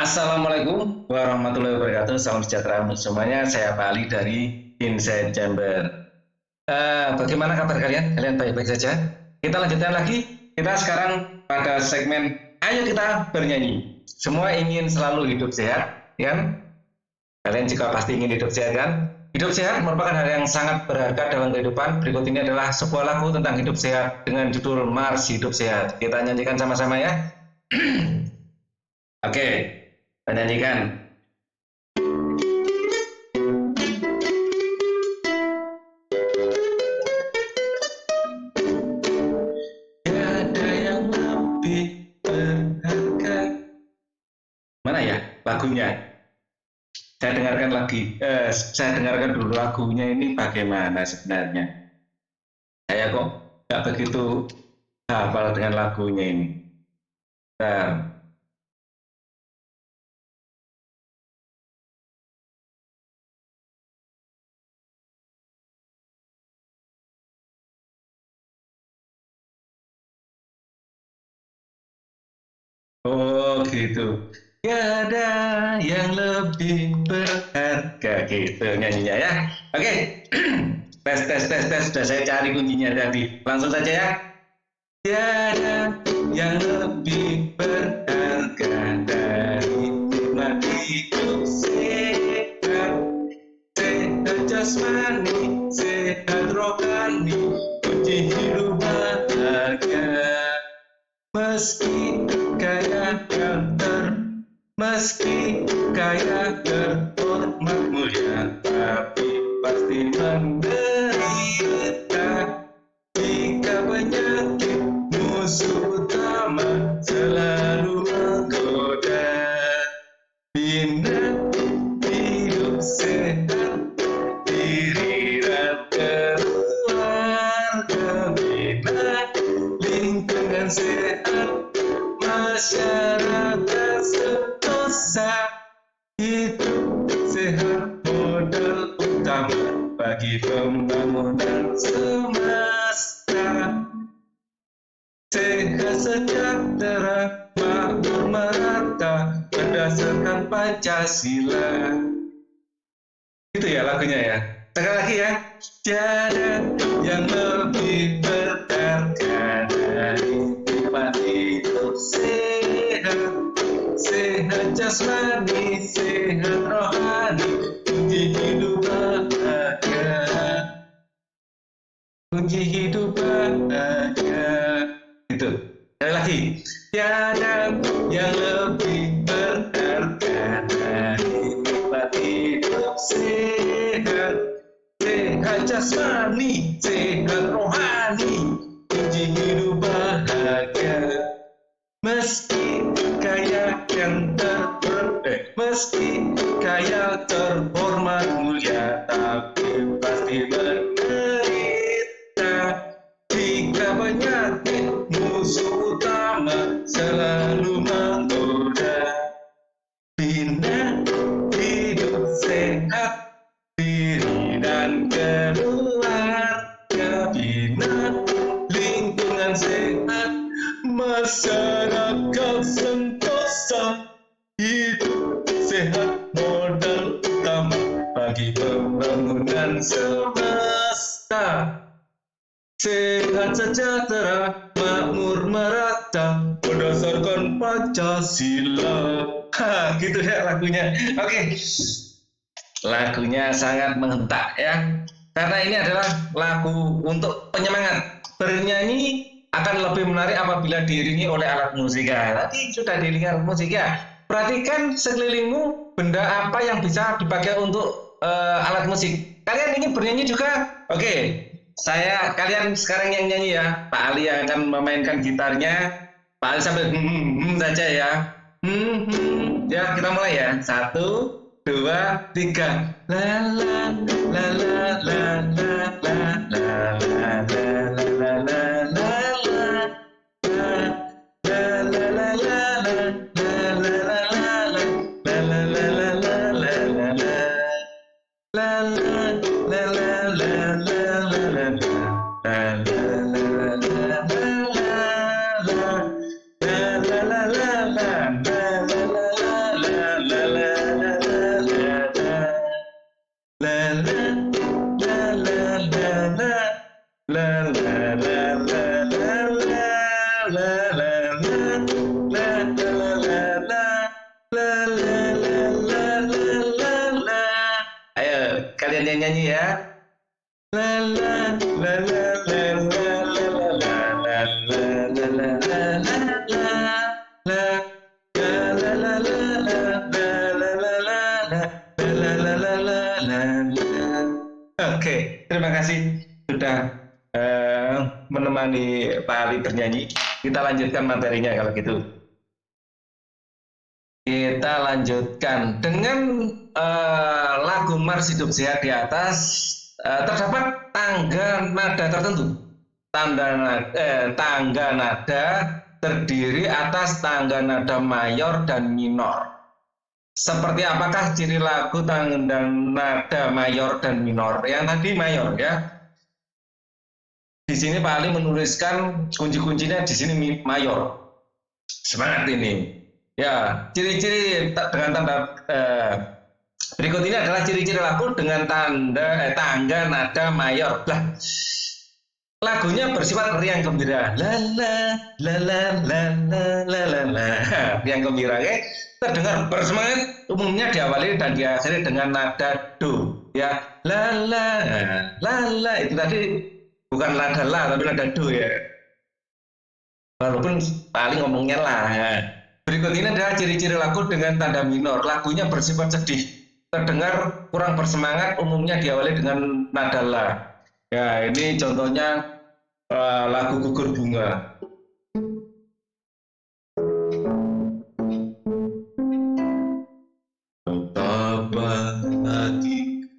Assalamualaikum warahmatullahi wabarakatuh. Salam sejahtera untuk semuanya. Saya Pak Ali dari Inside Chamber. Bagaimana kabar kalian? Kalian baik-baik saja? Kita lanjutkan lagi. Kita sekarang pada segmen Ayo Kita Bernyanyi. Semua ingin selalu hidup sehat, kan? Kalian juga pasti ingin hidup sehat, kan? Hidup sehat merupakan hal yang sangat berharga dalam kehidupan. Berikut ini adalah sebuah lagu tentang hidup sehat dengan judul Mars Hidup Sehat. Kita nyanyikan sama-sama ya. Oke, kita nyanyikan. Tiada yang lebih berharga. Mana ya lagunya? Saya dengarkan dulu lagunya ini bagaimana sebenarnya. Saya kok nggak begitu hafal dengan lagunya ini. Nah, oh gitu. Tiada yang lebih berharga gitu nyanyinya ya. Oke. Tes. Sudah saya cari kuncinya tadi. Langsung saja ya. Tiada yang lebih berharga dari nikmat hidup sehat. Sehat jasmani, sehat rohani, kunci hidup bahagia. Meski kaya terhormat mulia, tapi pasti menderita. Jika penyakit musuh utama selalu menggoda, bina hidup sehat diri dan keluarga, bina lingkungan sehat, masyarakat sentosa. Hidup sehat modal utama bagi pembangunan semesta. Sehat sejahtera makmur merata berdasarkan Pancasila. Itu ya lagunya ya. Sekali lagi ya. Tiada yang lebih berharga dari nikmat hidup sehat. Sehat jasmani, sehat rohani, kunci hidup bahagia. Kunci hidup bahagia. Itu. Sekali lagi. Tiada yang lebih berharga dari nikmat hidup sehat. Sehat jasmani, sehat rohani, kunci hidup bahagia. Meski kaya terhormat mulia, tapi pasti menderita. Jika penyakit musuh utama selalu menggoda, bina hidup sehat diri dan keluarga, bina lingkungan sehat, masyarakat sentosa. Hidup sehat modal utama bagi pembangunan semesta. Sehat sejahtera makmur merata berdasarkan Pancasila. Gitu ya lagunya. Oke. Lagunya sangat menghentak ya. Karena ini adalah lagu untuk penyemangat. Bernyanyi akan lebih menarik apabila diiringi oleh alat musik. Tadi sudah diiringi alat musik ya. Perhatikan sekelilingmu, benda apa yang bisa dipakai untuk alat musik. Kalian ingin bernyanyi juga? Oke, kalian sekarang yang nyanyi ya. Pak Ali yang akan memainkan gitarnya. Pak Ali sambil saja ya. Ya, kita mulai ya. 1, 2, 3. La la la la la la la la la la la la la. la la la la la la la la la la la la la la. Ayo kalian yang nyanyi ya. La la la la la la la la la la la la. Oke, terima kasih sudah menemani Pak Ali bernyanyi. Kita lanjutkan materinya kalau gitu. Kita lanjutkan dengan lagu Mars Hidup Sehat di atas. Terdapat tangga nada tertentu. Tangga nada terdiri atas tangga nada mayor dan minor. Seperti apakah ciri lagu tangga nada mayor dan minor? Yang tadi mayor ya. Di sini Pak Ali menuliskan kunci-kuncinya di sini mayor. Semangat ini. Ya, ciri-ciri dengan tanda berikut ini adalah ciri-ciri lagu dengan tangga nada mayor. Lah, lagunya bersifat riang gembira. La la la la la la la la la. Riang gembira, ya. Terdengar bersemangat, umumnya diawali dan diakhiri dengan nada do. Ya, la la la la itu tadi bukan nada la tapi nada do ya. Walaupun paling ngomongnya lah. Ya. Berikut ini adalah ciri-ciri lagu dengan tanda minor. Lagunya bersifat sedih, terdengar kurang bersemangat, umumnya diawali dengan nada la. Ya, ini contohnya lagu Gugur Bunga. Betapa hati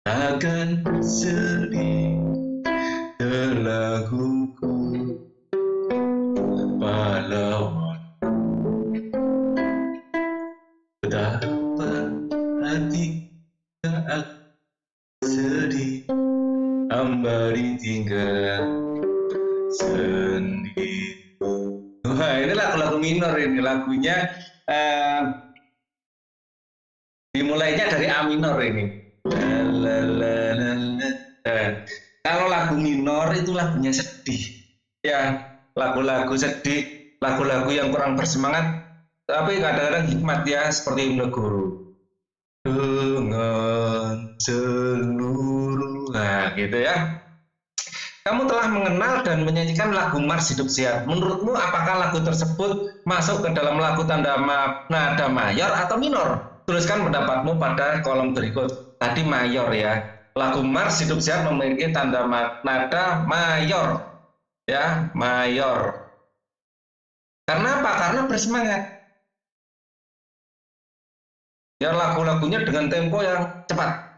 akan sedih terlaguku pahlawan. Betapa hati akan sedih hamba ditinggal sendiri. Wah, ini lagu-lagu minor ini. Lagunya dimulainya dari A minor ini. Kalau lagu minor itu lagunya sedih. Ya, lagu-lagu sedih, lagu-lagu yang kurang bersemangat, tapi kadang-kadang hikmat ya, seperti himne guru. Dengan seluruh, nah gitu ya. Kamu telah mengenal dan menyanyikan lagu Mars Hidup Sehat. Menurutmu apakah lagu tersebut masuk ke dalam lagu tanda nada mayor atau minor? Tuliskan pendapatmu pada kolom berikut. Tadi mayor ya. Lagu Mars Hidup Sehat memiliki tanda nada mayor. Ya, mayor. Karena apa? Karena bersemangat. Ya, lagu-lagunya dengan tempo yang cepat.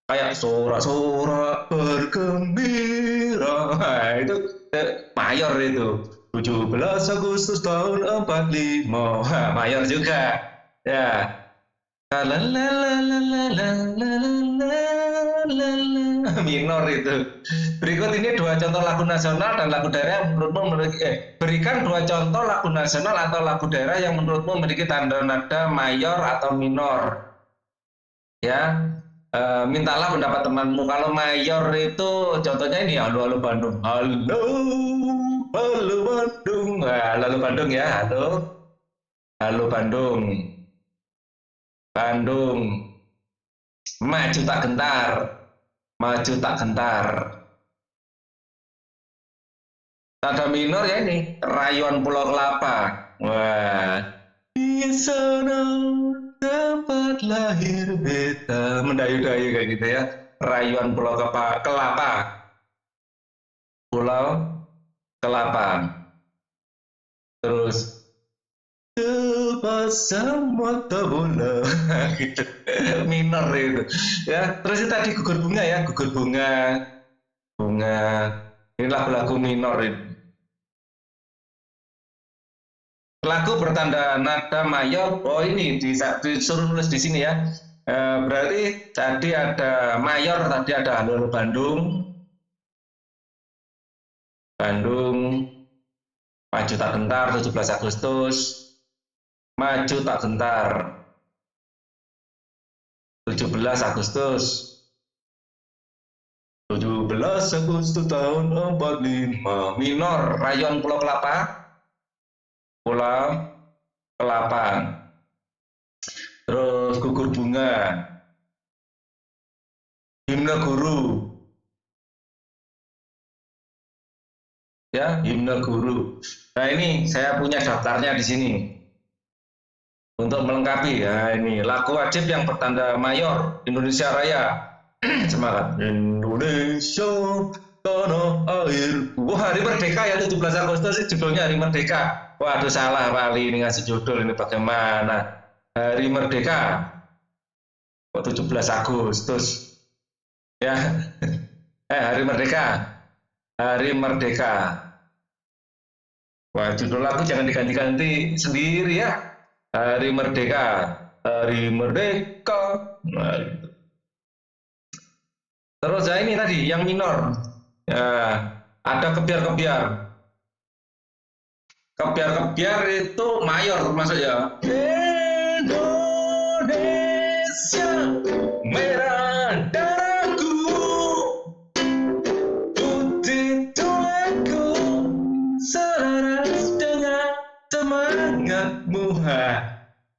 Kayak sorak-sorak bergembira. Nah, itu mayor itu. 17 Agustus tahun 45. Nah, mayor juga. Ya. Minor itu. Berikut ini dua contoh lagu nasional dan lagu daerah yang menurutmu memiliki berikan dua contoh lagu nasional atau lagu daerah yang menurutmu memiliki tanda nada mayor atau minor. Ya. Mintalah pendapat temanmu. Kalau mayor itu contohnya ini halo halo Bandung. Halo Bandung. Nah, halo Bandung ya. Halo Bandung. Bandung. Maju tak gentar. Maju tak gentar. Nada minor ya ini Rayuan Pulau Kelapa. Wah. Di sana tempat lahir beta, mendayu-dayu kayak gitu ya. Rayuan Pulau Kelapa. Pulau Kelapa. Terus sepasang mata bola gitu. Minor itu. Ya, terus itu tadi Gugur Bunga ya, Gugur Bunga. Bunga. Ini lagu-lagu minor itu. Lagu bertanda nada mayor, oh ini disuruh nulis di sini ya. Berarti tadi ada mayor, tadi ada halo Bandung. Bandung, maju tak gentar 17 Agustus. Maju tak gentar 17 Agustus. 17 Agustus tahun 45. Minor, Rayuan Pulau Kelapa. Pulau Kelapa. Terus Gugur Bunga. Himne Guru. Ya, Himne Guru. Nah, ini saya punya daftarnya di sini. Untuk melengkapi, ya ini lagu wajib yang bertanda mayor Indonesia Raya. Semangat Indonesia tanah air. Wah, Hari Merdeka ya 17 Agustus judulnya Hari Merdeka. Waduh, salah kali ini ngasih judul ini bagaimana. Hari Merdeka. Kok 17 Agustus. Ya. Hari Merdeka. Hari Merdeka. Wah, judul lagu jangan diganti-ganti sendiri ya. Hari Merdeka. Hari Merdeka. Nah, gitu. Terus ya ini tadi yang minor, ya, ada kebiar-kebiar. Kebiar-kebiar itu mayor termasuk ya. Indonesia merah darahku, putih tulangku, selaras dengan semangatmu.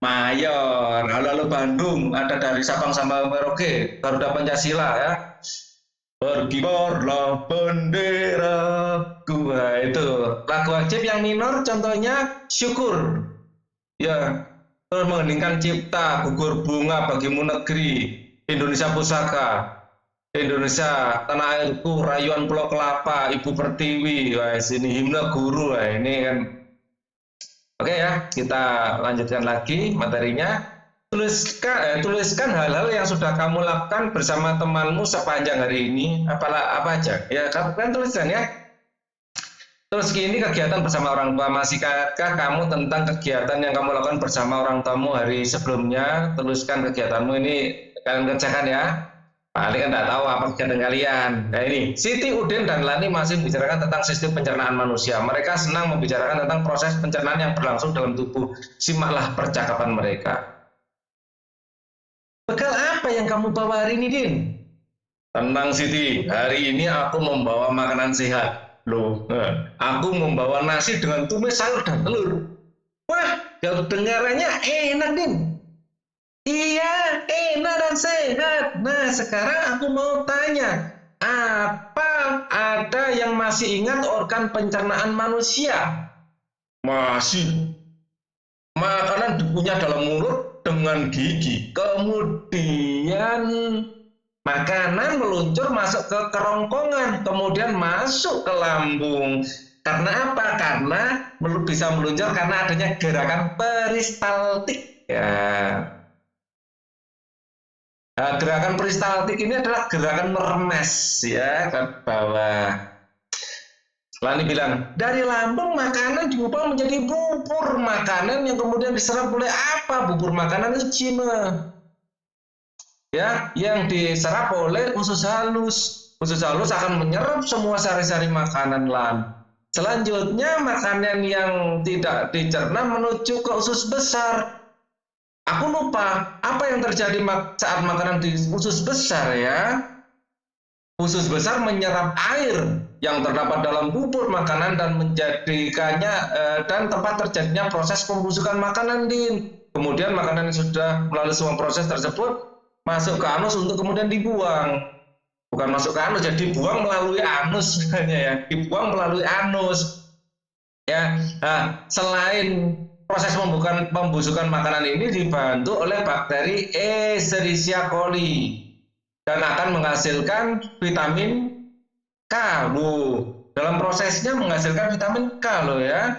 Mayor, halo Bandung, ada dari Sabang sampai Merauke, Garuda Pancasila ya. Berkibarlah benderaku. Nah, itu lagu wajib yang minor contohnya Syukur. Ya, terus Mengheningkan Cipta, Gugur Bunga, Bagimu Negeri, Indonesia Pusaka, Indonesia Tanah Airku, Rayuan Pulau Kelapa, Ibu Pertiwi. Wah, sini Himne Guru. Wah, ini kan. Oke ya, kita lanjutkan lagi materinya. Tuliskan hal-hal yang sudah kamu lakukan bersama temanmu sepanjang hari ini. Apa aja? Ya, kan tuliskan ya. Terus gini, kegiatan bersama orang tua. Masihkah kamu tentang kegiatan yang kamu lakukan bersama orang tuamu hari sebelumnya? Tuliskan kegiatanmu ini, kalian kerjakan ya. Paling kan tidak tahu apa kegiatan kalian. Nah ini, Siti, Udin, dan Lani masih membicarakan tentang sistem pencernaan manusia. Mereka senang membicarakan tentang proses pencernaan yang berlangsung dalam tubuh. Simaklah percakapan mereka. Bekal apa yang kamu bawa hari ini, Din? Tenang, Siti. Hari ini aku membawa makanan sehat. Loh, aku membawa nasi dengan tumis sayur dan telur. Wah, kedengarannya enak, Din. Iya, enak dan sehat. Nah, sekarang aku mau tanya, apa ada yang masih ingat organ pencernaan manusia? Masih. Makanan dikunyah dalam mulut dengan gigi, kemudian makanan meluncur masuk ke kerongkongan, kemudian masuk ke lambung. Karena apa? Karena bisa meluncur karena adanya gerakan peristaltik. Ya. Nah, gerakan peristaltik ini adalah gerakan meremes ya ke bawah. Lani bilang, dari lambung makanan diubah menjadi bubur makanan yang kemudian diserap oleh apa? Bubur makanan itu cina. Ya, yang diserap oleh usus halus. Usus halus akan menyerap semua sari-sari makanan Lan. Selanjutnya makanan yang tidak dicerna menuju ke usus besar. Aku lupa apa yang terjadi saat makanan di usus besar ya. Usus besar menyerap air yang terdapat dalam bubur makanan dan menjadikannya dan tempat terjadinya proses pembusukan makanan, Din. Kemudian makanan yang sudah melalui semua proses tersebut masuk ke anus untuk kemudian dibuang. Bukan masuk ke anus, jadi dibuang melalui anus sebenarnya ya. Dibuang melalui anus. Ya. Nah, selain proses pembusukan makanan ini dibantu oleh bakteri Escherichia coli dan akan menghasilkan vitamin K. Dalam prosesnya menghasilkan vitamin K loh ya.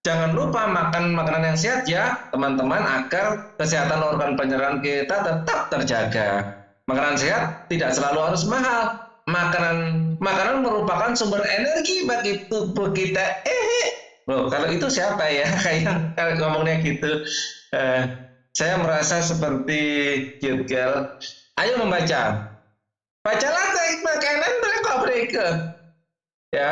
Jangan lupa makan makanan yang sehat ya teman-teman, agar kesehatan organ pencernaan kita tetap terjaga. Makanan sehat tidak selalu harus mahal. Makanan merupakan sumber energi bagi tubuh kita. Loh, kalau itu siapa ya? Kayak kalau ngomongnya gitu. Saya merasa seperti cute girl. Ayo membaca. Bacalah teks makanan mereka. Ya.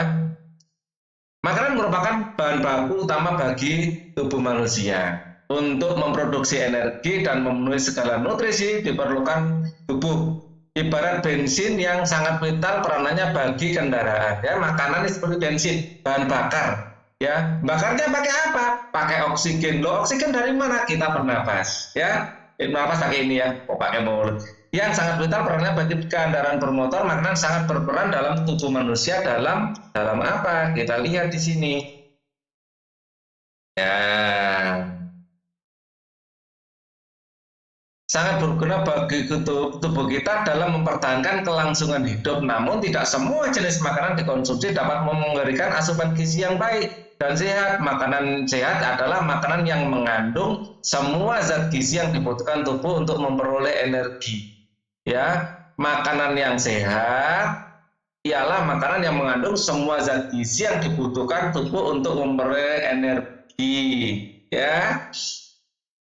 Makanan merupakan bahan baku utama bagi tubuh manusia. Untuk memproduksi energi dan memenuhi segala nutrisi diperlukan tubuh. ibarat bensin yang sangat vital peranannya bagi kendaraan. Ya, makanan seperti bensin, bahan bakar. Ya, bakarnya pakai apa? Pakai oksigen. Loh, oksigen dari mana? Kita bernapas. Ya, bernapas pakai ini ya, kok pakai mulut. Yang sangat vital perannya bagi kendaraan bermotor, makanan sangat berperan dalam tubuh manusia dalam apa? Kita lihat di sini. Ya, sangat berguna bagi tubuh kita dalam mempertahankan kelangsungan hidup. Namun tidak semua jenis makanan dikonsumsi dapat memberikan asupan gizi yang baik dan sehat. Makanan sehat adalah makanan yang mengandung semua zat gizi yang dibutuhkan tubuh untuk memperoleh energi. Ya, makanan yang sehat ialah makanan yang mengandung semua zat gizi yang dibutuhkan tubuh untuk memperoleh energi. Ya.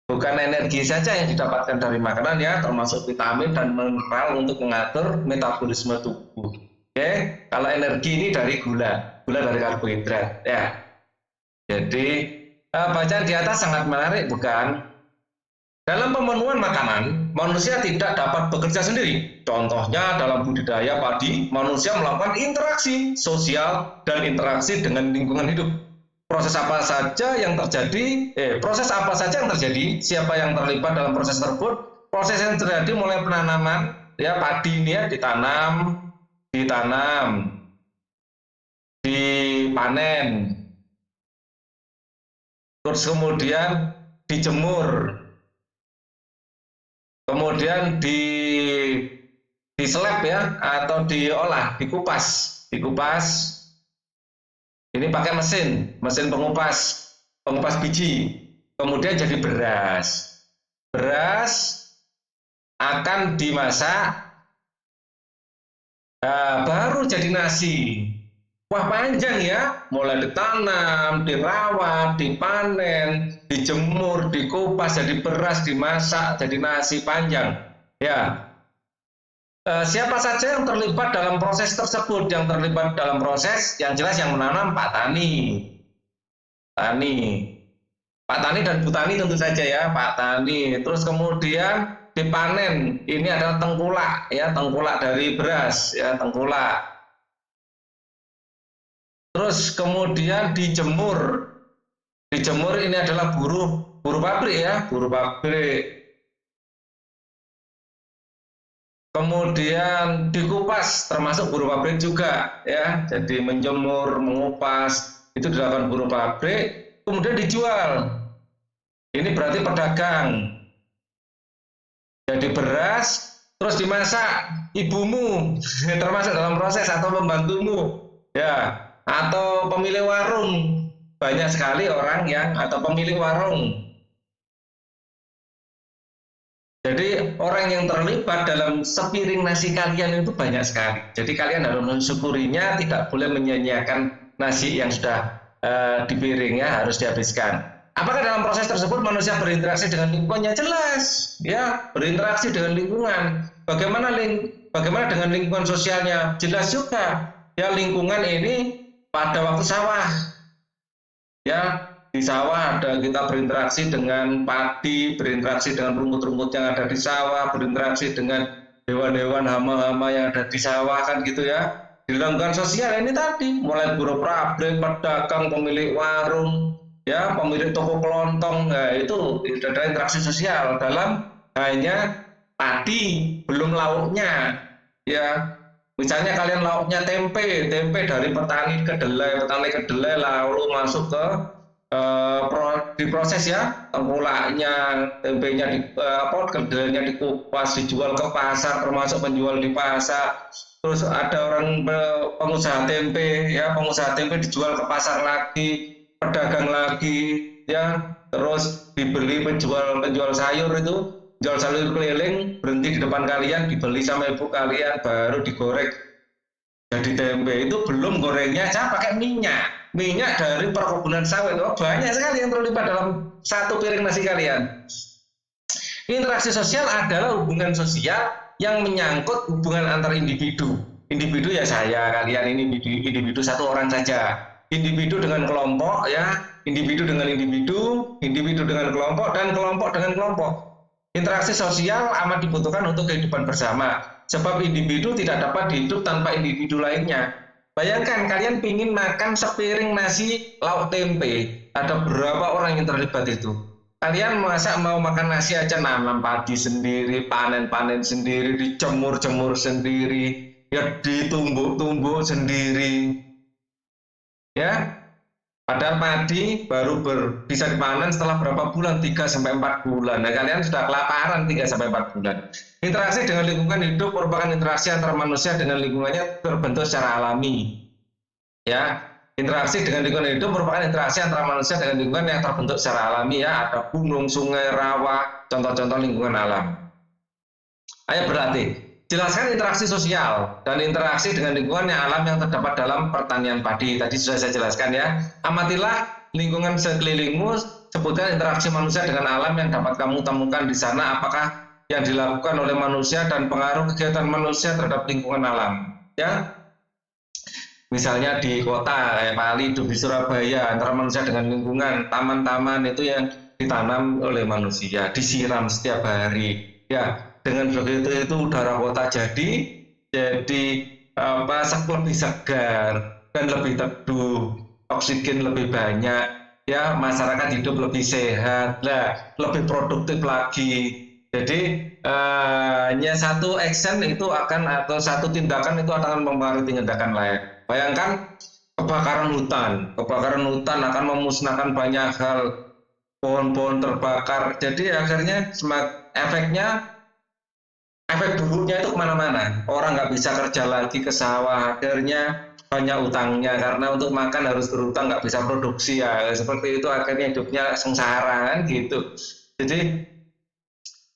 Bukan energi saja yang didapatkan dari makanan ya, termasuk vitamin dan mineral untuk mengatur metabolisme tubuh. Oke, kalau energi ini dari gula dari karbohidrat ya. Jadi bacaan di atas sangat menarik, bukan? Dalam pemenuhan makanan, manusia tidak dapat bekerja sendiri. Contohnya dalam budidaya padi, manusia melakukan interaksi sosial dan interaksi dengan lingkungan hidup. Proses apa saja yang terjadi, siapa yang terlibat dalam proses tersebut, proses yang terjadi mulai penanaman, ya padi ini ya ditanam, dipanen, terus kemudian dijemur, kemudian diseleb ya atau diolah, dikupas. Ini pakai mesin pengupas biji, kemudian jadi beras. Beras akan dimasak, baru jadi nasi. Wah, panjang ya, mulai ditanam, dirawat, dipanen, dijemur, dikupas jadi beras, dimasak jadi nasi, panjang. Ya. Siapa saja yang terlibat dalam proses tersebut? Yang terlibat dalam proses yang jelas yang menanam Pak Tani dan Bu Tani tentu saja ya, Pak Tani. Terus kemudian dipanen, ini adalah tengkulak ya, tengkulak dari beras ya, tengkulak. Terus kemudian dijemur ini adalah buruh pabrik ya, buruh pabrik. Kemudian dikupas, termasuk buruh pabrik juga ya. Jadi menjemur, mengupas itu dilakukan buruh pabrik, kemudian dijual. Ini berarti pedagang. Jadi beras terus dimasak ibumu, termasuk dalam proses, atau pembantumu ya, atau pemilik warung. Banyak sekali orang yang atau pemilik warung. Jadi orang yang terlibat dalam sepiring nasi kalian itu banyak sekali. Jadi kalian harus mensyukurinya, tidak boleh menyia-nyiakan nasi yang sudah di piring ya, harus dihabiskan. Apakah dalam proses tersebut manusia berinteraksi dengan lingkungannya? Jelas, ya, berinteraksi dengan lingkungan. Bagaimana dengan lingkungan sosialnya? Jelas juga. Ya, lingkungan ini pada waktu sawah, ya. Di sawah ada kita berinteraksi dengan padi, berinteraksi dengan rumput-rumput yang ada di sawah, berinteraksi dengan hewan-hewan, hama-hama yang ada di sawah, kan gitu ya. Di lingkungan sosial ini tadi, mulai buruh pabrik, pedagang, pemilik warung, ya, pemilik toko kelontong, nah itu ada interaksi sosial dalam hanya padi, belum lauknya, ya. Misalnya kalian lauknya tempe dari petani kedelai lalu masuk ke diproses ya, tengkulaknya, tempenya kedelainya dikupas, dijual ke pasar, termasuk penjual di pasar. Terus ada orang pengusaha tempe dijual ke pasar lagi, pedagang lagi ya, terus dibeli penjual sayur itu, jual sayur keliling, berhenti di depan kalian, dibeli sama ibu kalian, baru digoreng jadi tempe. Itu belum gorengnya aja pakai minyak dari perkebunan sawit. Oh, banyak sekali yang terlibat dalam satu piring nasi kalian. Interaksi sosial adalah hubungan sosial yang menyangkut hubungan antar individu. Individu ya saya, kalian ini individu satu orang saja. Individu dengan kelompok ya, individu dengan individu dengan kelompok, dan kelompok dengan kelompok. Interaksi sosial amat dibutuhkan untuk kehidupan bersama. Sebab individu tidak dapat hidup tanpa individu lainnya. Bayangkan kalian pingin makan sepiring nasi lauk tempe, ada berapa orang yang terlibat itu? Kalian masa mau makan nasi aja nanam padi sendiri, panen-panen sendiri, dicemur-cemur sendiri, ya ditumbuk-tumbuk sendiri, ya. Padahal padi baru bisa dipanen setelah berapa bulan? 3-4 bulan. Nah, kalian sudah kelaparan 3-4 bulan. Interaksi dengan lingkungan hidup merupakan interaksi antara manusia dengan lingkungannya terbentuk secara alami. Ya, interaksi dengan lingkungan hidup merupakan interaksi antara manusia dengan lingkungan yang terbentuk secara alami, ya. Ada gunung, sungai, rawa, contoh-contoh lingkungan alam. Ayo berlatih. Jelaskan interaksi sosial dan interaksi dengan lingkungan yang alam yang terdapat dalam pertanian padi. Tadi sudah saya jelaskan, ya. Amatilah lingkungan sekelilingmu, sebutkan interaksi manusia dengan alam yang dapat kamu temukan di sana, apakah yang dilakukan oleh manusia dan pengaruh kegiatan manusia terhadap lingkungan alam, ya. Misalnya di kota kayak Bali, di Surabaya, antara manusia dengan lingkungan, taman-taman itu yang ditanam oleh manusia, disiram setiap hari, ya. Dengan begitu itu udara kota jadi lebih segar dan lebih teduh, oksigen lebih banyak, ya. Masyarakat hidup lebih sehat, lebih produktif lagi. Jadi hanya satu action itu akan, atau satu tindakan itu akan mempengaruhi tindakan lain. Bayangkan kebakaran hutan akan memusnahkan banyak hal, pohon-pohon terbakar. Jadi akhirnya efek buruknya itu kemana-mana. Orang nggak bisa kerja lagi ke sawah, akhirnya banyak utangnya karena untuk makan harus berutang, nggak bisa produksi, ya. Seperti itu akhirnya hidupnya sengsara, kan gitu. Jadi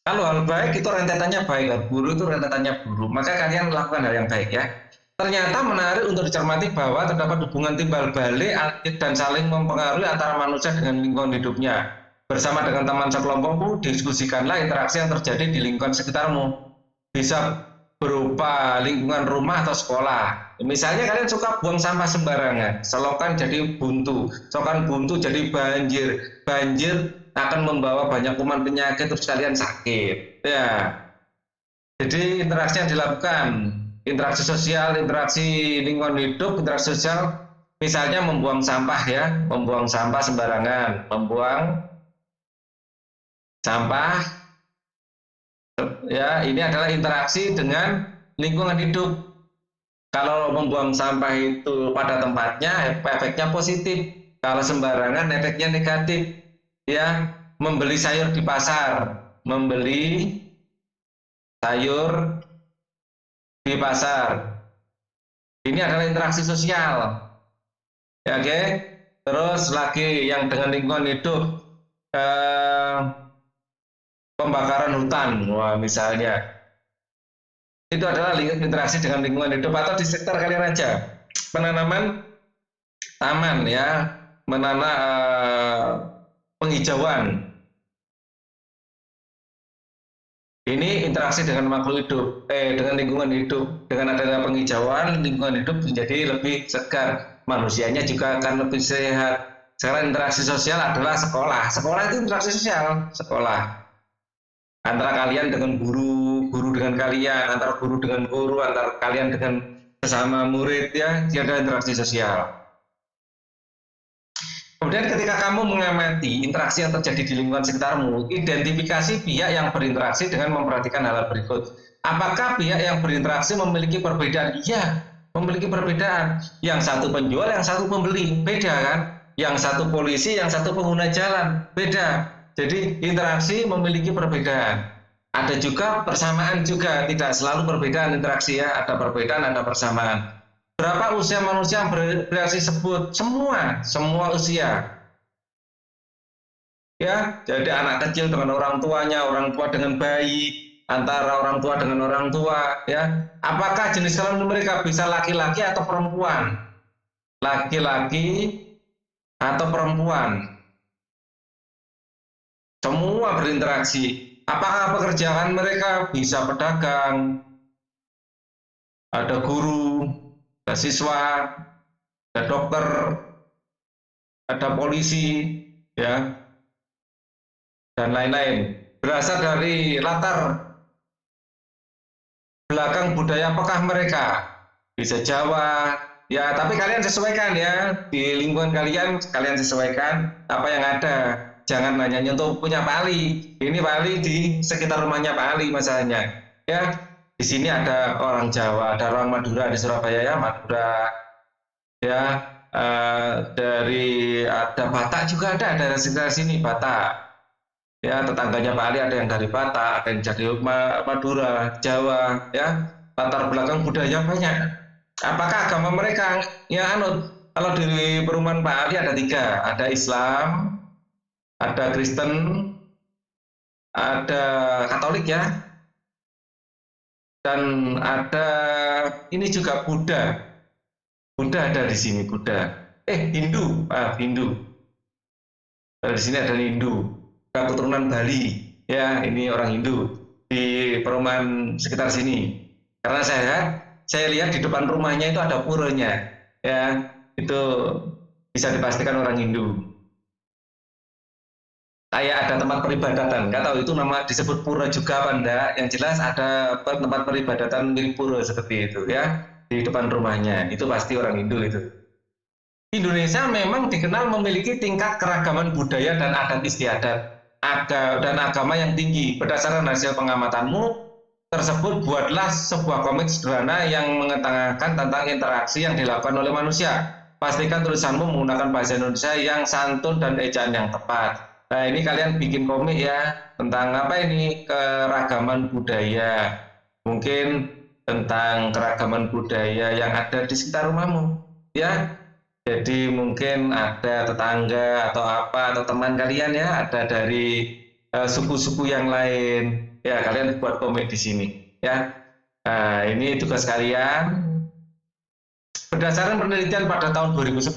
kalau hal baik itu rentetannya baik, hal buruk itu rentetannya buruk. Maka kalian lakukan hal yang baik, ya. Ternyata menarik untuk dicermati bahwa terdapat hubungan timbal balik dan saling mempengaruhi antara manusia dengan lingkungan hidupnya. Bersama dengan teman sekelompokmu, diskusikanlah interaksi yang terjadi di lingkungan sekitarmu. Bisa berupa lingkungan rumah atau sekolah. Misalnya kalian suka buang sampah sembarangan, selokan jadi buntu, selokan buntu jadi banjir, banjir akan membawa banyak kuman penyakit, terus kalian sakit, ya. Jadi interaksi yang dilakukan, interaksi sosial, interaksi lingkungan hidup, interaksi sosial, misalnya membuang sampah, ya, membuang sampah sembarangan, membuang sampah, ya, ini adalah interaksi dengan lingkungan hidup. Kalau membuang sampah itu pada tempatnya, efeknya positif. Kalau sembarangan, efeknya negatif, ya. Membeli sayur di pasar, membeli sayur di pasar, ini adalah interaksi sosial, ya, oke. Terus lagi yang dengan lingkungan hidup, pembakaran hutan, wah, misalnya itu adalah interaksi dengan lingkungan hidup. Atau di sekitar kalian aja, penanaman taman, ya, menanam penghijauan, ini interaksi dengan makhluk hidup, dengan lingkungan hidup. Dengan adanya penghijauan, lingkungan hidup menjadi lebih segar, manusianya juga akan lebih sehat. Sekarang interaksi sosial adalah sekolah. Sekolah itu interaksi sosial, sekolah antara kalian dengan guru, guru dengan kalian, antara guru dengan guru, antara kalian dengan sesama murid, ya, ada interaksi sosial. Kemudian ketika kamu mengamati interaksi yang terjadi di lingkungan sekitarmu, identifikasi pihak yang berinteraksi dengan memperhatikan hal berikut. Apakah pihak yang berinteraksi memiliki perbedaan? Iya, memiliki perbedaan. Yang satu penjual, yang satu pembeli, beda, kan? Yang satu polisi, yang satu pengguna jalan, beda. Jadi interaksi memiliki perbedaan. Ada juga persamaan juga, tidak selalu perbedaan interaksi, ya. Ada perbedaan, ada persamaan. Berapa usia manusia yang bereaksi sebut? Semua usia. Ya, jadi anak kecil dengan orang tuanya, orang tua dengan bayi, antara orang tua dengan orang tua, ya. Apakah jenis kelamin mereka bisa laki-laki atau perempuan? Laki-laki atau perempuan? Semua berinteraksi. Apakah pekerjaan mereka bisa pedagang, ada guru, ada siswa, ada dokter, ada polisi, ya, dan lain-lain. Berasal dari latar belakang budaya apakah mereka? Bisa Jawa, ya tapi kalian sesuaikan ya, di lingkungan kalian sesuaikan apa yang ada. Jangan hanya nyentuh punya Pak Ali. Ini Pak Ali di sekitar rumahnya Pak Ali masalahnya. Ya, di sini ada orang Jawa, ada orang Madura di Surabaya ya, Madura. Ya, dari ada Batak juga ada dari sekitar sini Batak. Ya, tetangganya Pak Ali ada yang dari Batak, ada yang dari Madura, Jawa. Ya, latar belakang budaya banyak. Apakah agama mereka yang anut? Kalau di perumahan Pak Ali ada 3, ada Islam, ada Kristen, ada Katolik ya, dan ada ini juga Buddha. Buddha ada di sini, Buddha. Hindu, Hindu. Di sini ada Hindu, keturunan Bali. Ya, ini orang Hindu di perumahan sekitar sini. Karena saya lihat di depan rumahnya itu ada puranya. Ya, itu bisa dipastikan orang Hindu. Kayak ada tempat peribadatan, nggak tahu itu nama disebut pura juga apa enggak, yang jelas ada tempat peribadatan milik pura seperti itu ya, di depan rumahnya, itu pasti orang Hindu itu. Indonesia memang dikenal memiliki tingkat keragaman budaya dan adat istiadat dan agama yang tinggi. Berdasarkan hasil pengamatanmu tersebut, buatlah sebuah komik sederhana yang mengetengahkan tentang interaksi yang dilakukan oleh manusia. Pastikan tulisanmu menggunakan bahasa Indonesia yang santun dan ejaan yang tepat. Nah, ini kalian bikin komik ya, tentang apa ini, keragaman budaya. Mungkin tentang keragaman budaya yang ada di sekitar rumahmu, ya. Jadi mungkin ada tetangga atau apa, atau teman kalian ya, ada dari suku-suku yang lain. Ya, kalian buat komik di sini, ya. Nah, ini tugas kalian. Berdasarkan penelitian pada tahun 2010,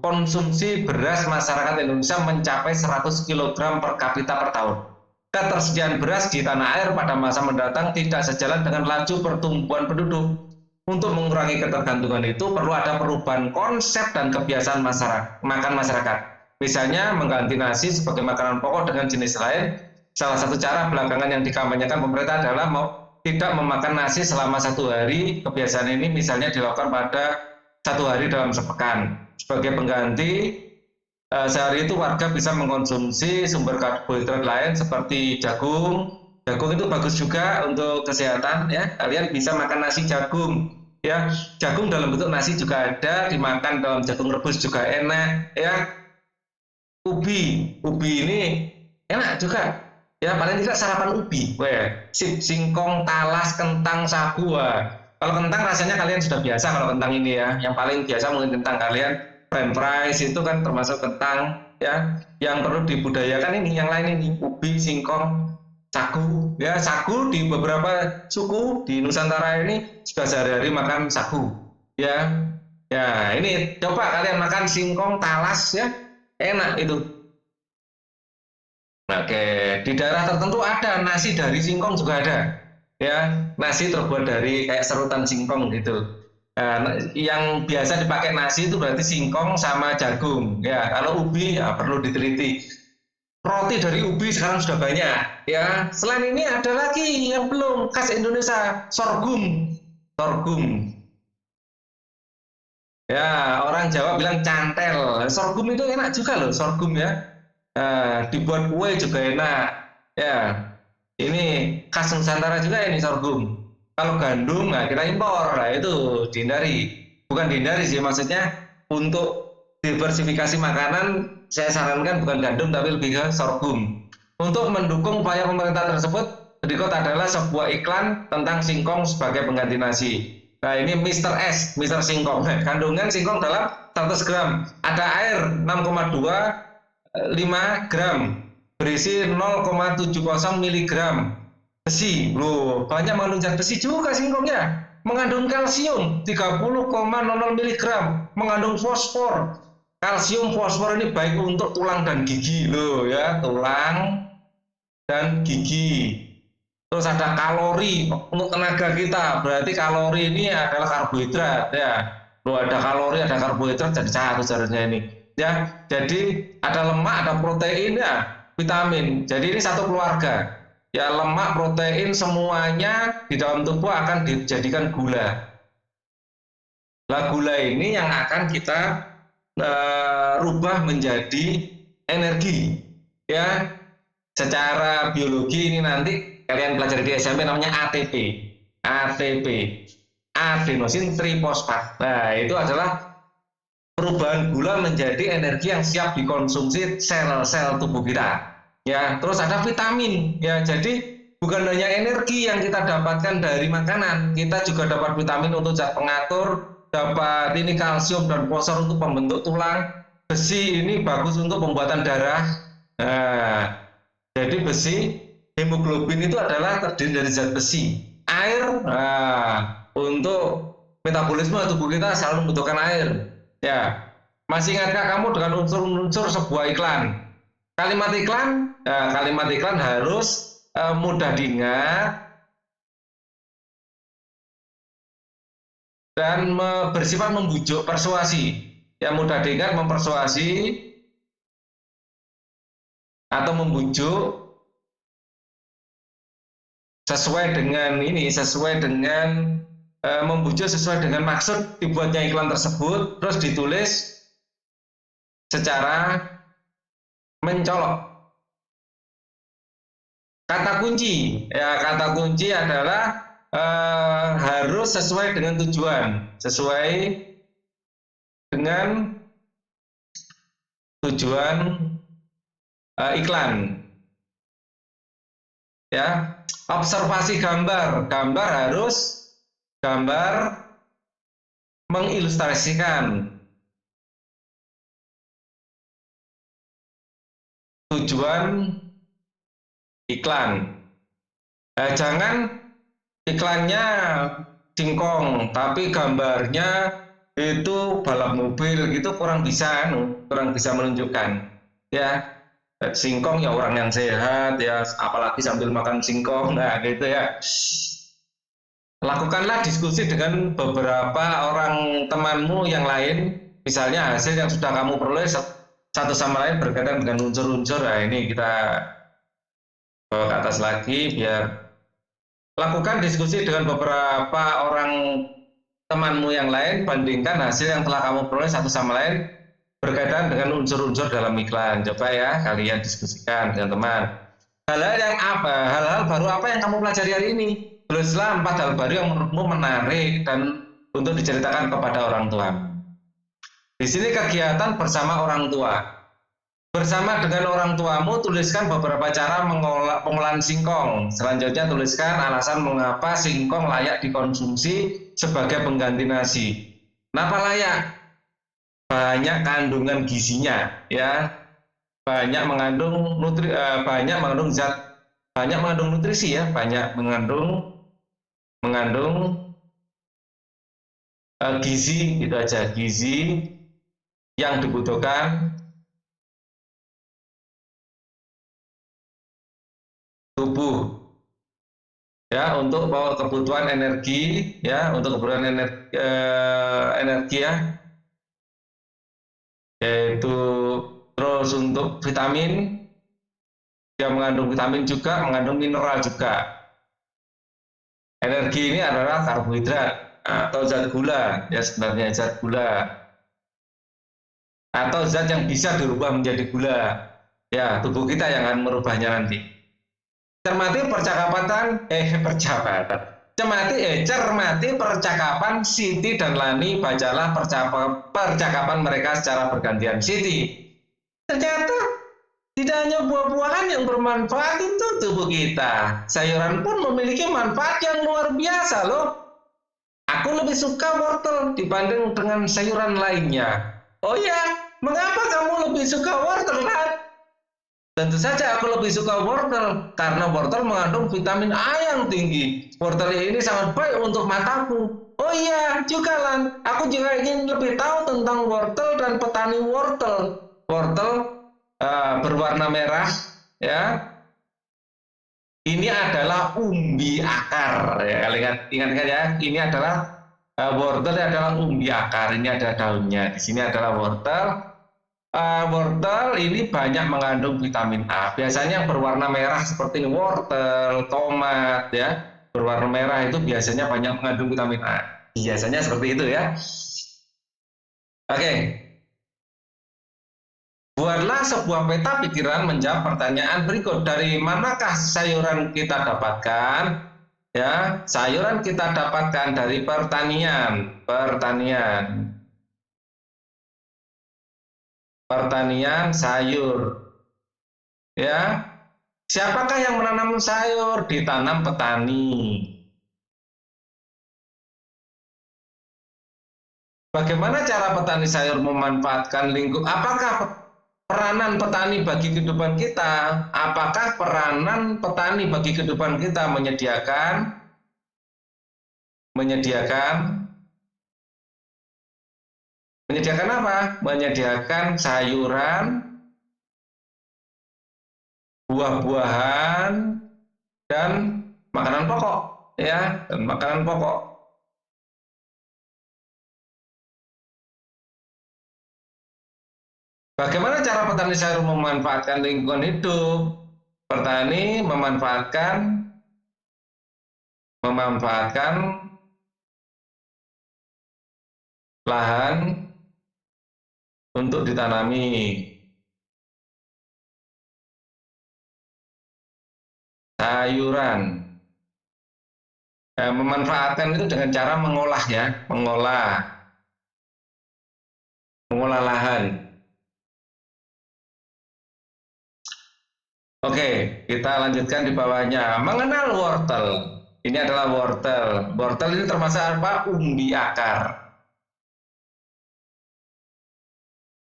konsumsi beras masyarakat Indonesia mencapai 100 kg per kapita per tahun. Ketersediaan beras di tanah air pada masa mendatang tidak sejalan dengan laju pertumbuhan penduduk. Untuk mengurangi ketergantungan itu perlu ada perubahan konsep dan kebiasaan makan masyarakat. Misalnya mengganti nasi sebagai makanan pokok dengan jenis lain. Salah satu cara belakangan yang dikampanyekan pemerintah adalah tidak memakan nasi selama 1 hari. Kebiasaan ini misalnya dilakukan pada 1 hari dalam sepekan. Sebagai pengganti, sehari itu warga bisa mengkonsumsi sumber karbohidrat lain seperti jagung. Jagung itu bagus juga untuk kesehatan ya. Kalian bisa makan nasi jagung ya. Jagung dalam bentuk nasi juga ada, dimakan dalam jagung rebus juga enak ya. Ubi ini enak juga. Ya, paling tidak sarapan ubi. Singkong, talas, kentang, sagu. Kalau kentang rasanya kalian sudah biasa kalau kentang ini ya. Yang paling biasa mungkin kentang kalian, french fries itu kan termasuk kentang ya. Yang perlu dibudayakan ini, yang lain ini, ubi, singkong, sagu. Ya, sagu di beberapa suku di Nusantara ini juga sehari-hari makan sagu. Ya. Ya, ini coba kalian makan singkong, talas ya. Enak itu. Oke, di daerah tertentu ada nasi dari singkong juga ada. Ya, nasi terbuat dari kayak serutan singkong gitu. Nah, yang biasa dipakai nasi itu berarti singkong sama jagung. Ya, kalau ubi ya perlu diteliti. Roti dari ubi sekarang sudah banyak. Ya, selain ini ada lagi yang belum khas Indonesia, sorghum. Ya, orang Jawa bilang cantel. Sorghum itu enak juga loh, sorghum ya. Dibuat kue juga enak. Ya. Ini khas Nusantara juga ini sorghum. Kalau gandum, nah kita impor. Nah itu dihindari. Bukan dihindari sih, maksudnya untuk diversifikasi makanan, saya sarankan bukan gandum tapi lebih ke sorghum. Untuk mendukung upaya pemerintah tersebut, berikut adalah sebuah iklan tentang singkong sebagai pengganti nasi. Nah ini Mr. S, Mr. Singkong. Kandungan singkong dalam 100 gram. Ada air 6,25 gram. Berisi 0,70 mg besi. Loh, banyak mengandung zat besi juga singkongnya. Mengandung kalsium 30,00 mg, mengandung fosfor. Kalsium, fosfor ini baik untuk tulang dan gigi loh ya, tulang dan gigi. Terus ada kalori untuk tenaga kita. Berarti kalori ini adalah karbohidrat ya. Loh, ada kalori, ada karbohidrat jadi satu seharusnya ini. Ya, jadi ada lemak, ada protein ya. Vitamin. Jadi ini satu keluarga. ya lemak, protein, semuanya di dalam tubuh akan dijadikan gula. Nah, gula ini yang akan kita rubah menjadi energi, ya. Secara biologi ini nanti kalian pelajari di SMP namanya ATP, adenosin trifosfat. Nah, itu adalah perubahan gula menjadi energi yang siap dikonsumsi sel-sel tubuh kita. Ya, terus ada vitamin. Ya, jadi bukan hanya energi yang kita dapatkan dari makanan, kita juga dapat vitamin untuk zat pengatur, dapat ini kalsium dan fosfor untuk pembentuk tulang, besi ini bagus untuk pembuatan darah. Nah, jadi besi, hemoglobin itu adalah terdiri dari zat besi. Air, untuk metabolisme tubuh kita selalu membutuhkan air. Ya, masih ingatkah kamu dengan unsur-unsur sebuah iklan? Kalimat iklan harus mudah diingat dan bersifat membujuk, persuasi. Ya, mudah diingat, mempersuasi atau membujuk sesuai dengan membujuk sesuai dengan maksud dibuatnya iklan tersebut, terus ditulis secara mencolok. Kata kunci adalah harus sesuai dengan tujuan, iklan. Ya, observasi gambar harus mengilustrasikan tujuan iklan. Jangan iklannya singkong tapi gambarnya itu balap mobil, gitu kurang bisa menunjukkan. Ya, singkong ya orang yang sehat ya, apalagi sambil makan singkong, nah gitu ya. Lakukanlah diskusi dengan beberapa orang temanmu yang lain, misalnya hasil yang sudah kamu peroleh satu sama lain berkaitan dengan unsur-unsur. Nah, ini kita ke atas lagi, biar lakukan diskusi dengan beberapa orang temanmu yang lain, bandingkan hasil yang telah kamu peroleh satu sama lain berkaitan dengan unsur-unsur dalam iklan. Coba ya kalian diskusikan dengan teman. Hal-hal baru apa yang kamu pelajari hari ini? Tulislah 4 hal baru yang menurutmu menarik dan untuk diceritakan kepada orang tua. Di sini kegiatan bersama orang tua. Bersama dengan orang tuamu, tuliskan beberapa cara pengolahan singkong. Selanjutnya tuliskan alasan mengapa singkong layak dikonsumsi sebagai pengganti nasi. Kenapa layak? Banyak kandungan gizinya, ya. Banyak mengandung nutrisi ya, banyak mengandung gizi, gitu aja, gizi yang dibutuhkan tubuh ya untuk kebutuhan energi ya, energi ya, yaitu terus untuk vitamin, yang mengandung vitamin juga mengandung mineral juga. Energi ini adalah karbohidrat atau zat gula ya, sebenarnya zat gula atau zat yang bisa dirubah menjadi gula ya, tubuh kita yang akan merubahnya nanti. Cermati percakapan Siti dan Lani. Bacalah percakapan mereka secara bergantian. Siti, ternyata tidak hanya buah-buahan yang bermanfaat untuk tubuh kita, sayuran pun memiliki manfaat yang luar biasa loh. Aku lebih suka wortel dibanding dengan sayuran lainnya. Oh ya, mengapa kamu lebih suka wortel, Nat? Tentu saja aku lebih suka wortel karena wortel mengandung vitamin A yang tinggi. Wortel ini sangat baik untuk mataku. Oh iya, juga Lan, aku juga ingin lebih tahu tentang wortel dan petani wortel. Wortel berwarna merah ya. Ini adalah umbi akar ya, ingat ya. Ini adalah wortel adalah umbi akar. Ini ada daunnya. Di sini adalah wortel. Wortel ini banyak mengandung vitamin A. Biasanya yang berwarna merah seperti wortel, tomat, ya, berwarna merah itu biasanya banyak mengandung vitamin A. Biasanya seperti itu ya. Oke, buatlah sebuah peta pikiran menjawab pertanyaan berikut. Dari manakah sayuran kita dapatkan? Ya, sayuran kita dapatkan dari pertanian, pertanian sayur. Ya, siapakah yang menanam sayur? Ditanam petani. Bagaimana cara petani sayur memanfaatkan lingkup? Apakah peranan petani bagi kehidupan kita? Apakah peranan petani bagi kehidupan kita menyediakan apa? Menyediakan sayuran, buah-buahan, dan makanan pokok, ya, dan makanan pokok. Bagaimana cara petani sayur memanfaatkan lingkungan hidup? Petani memanfaatkan lahan untuk ditanami. Sayuran. Memanfaatkan itu dengan cara mengolah, ya, mengolah lahan. Oke, kita lanjutkan di bawahnya. Mengenal wortel. Ini adalah wortel. Wortel ini termasuk apa? Umbi akar.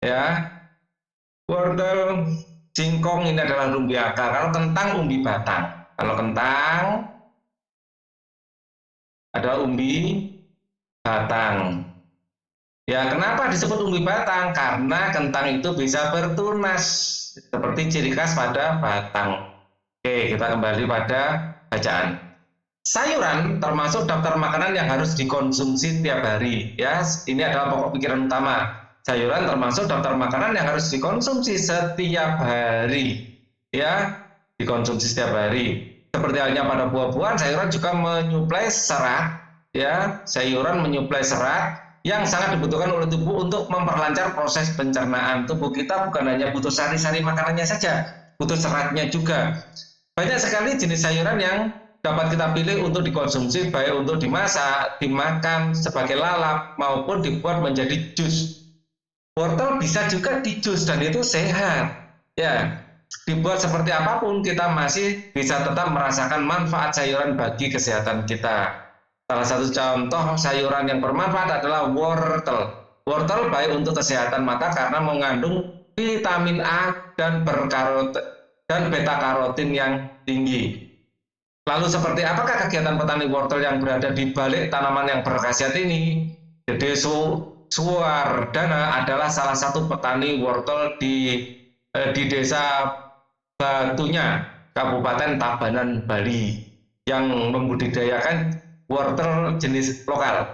Ya, wortel, singkong ini adalah umbi akar. Kalau kentang umbi batang. Kalau kentang ada umbi batang. Ya, kenapa disebut umbi batang? Karena kentang itu bisa bertunas seperti ciri khas pada batang. Oke, kita kembali pada bacaan. Sayuran termasuk daftar makanan yang harus dikonsumsi tiap hari. Ya, ini adalah pokok pikiran utama. Sayuran termasuk daftar makanan yang harus dikonsumsi setiap hari. Ya, dikonsumsi setiap hari. Seperti halnya pada buah-buahan, sayuran juga menyuplai serat. Ya, sayuran menyuplai serat yang sangat dibutuhkan oleh tubuh untuk memperlancar proses pencernaan. Tubuh kita bukan hanya butuh sari-sari makanannya saja, butuh seratnya juga. Banyak sekali jenis sayuran yang dapat kita pilih untuk dikonsumsi, baik untuk dimasak, dimakan sebagai lalap, maupun dibuat menjadi jus. Wortel bisa juga di jus dan itu sehat. Ya, dibuat seperti apapun kita masih bisa tetap merasakan manfaat sayuran bagi kesehatan kita. Salah satu contoh sayuran yang bermanfaat adalah wortel. Wortel baik untuk kesehatan mata karena mengandung vitamin A dan beta karotin yang tinggi. Lalu seperti apakah kegiatan petani wortel yang berada di balik tanaman yang berkhasiat ini? Dede Suwardana adalah salah satu petani wortel di desa Batunya, Kabupaten Tabanan, Bali, yang membudidayakan wortel jenis lokal.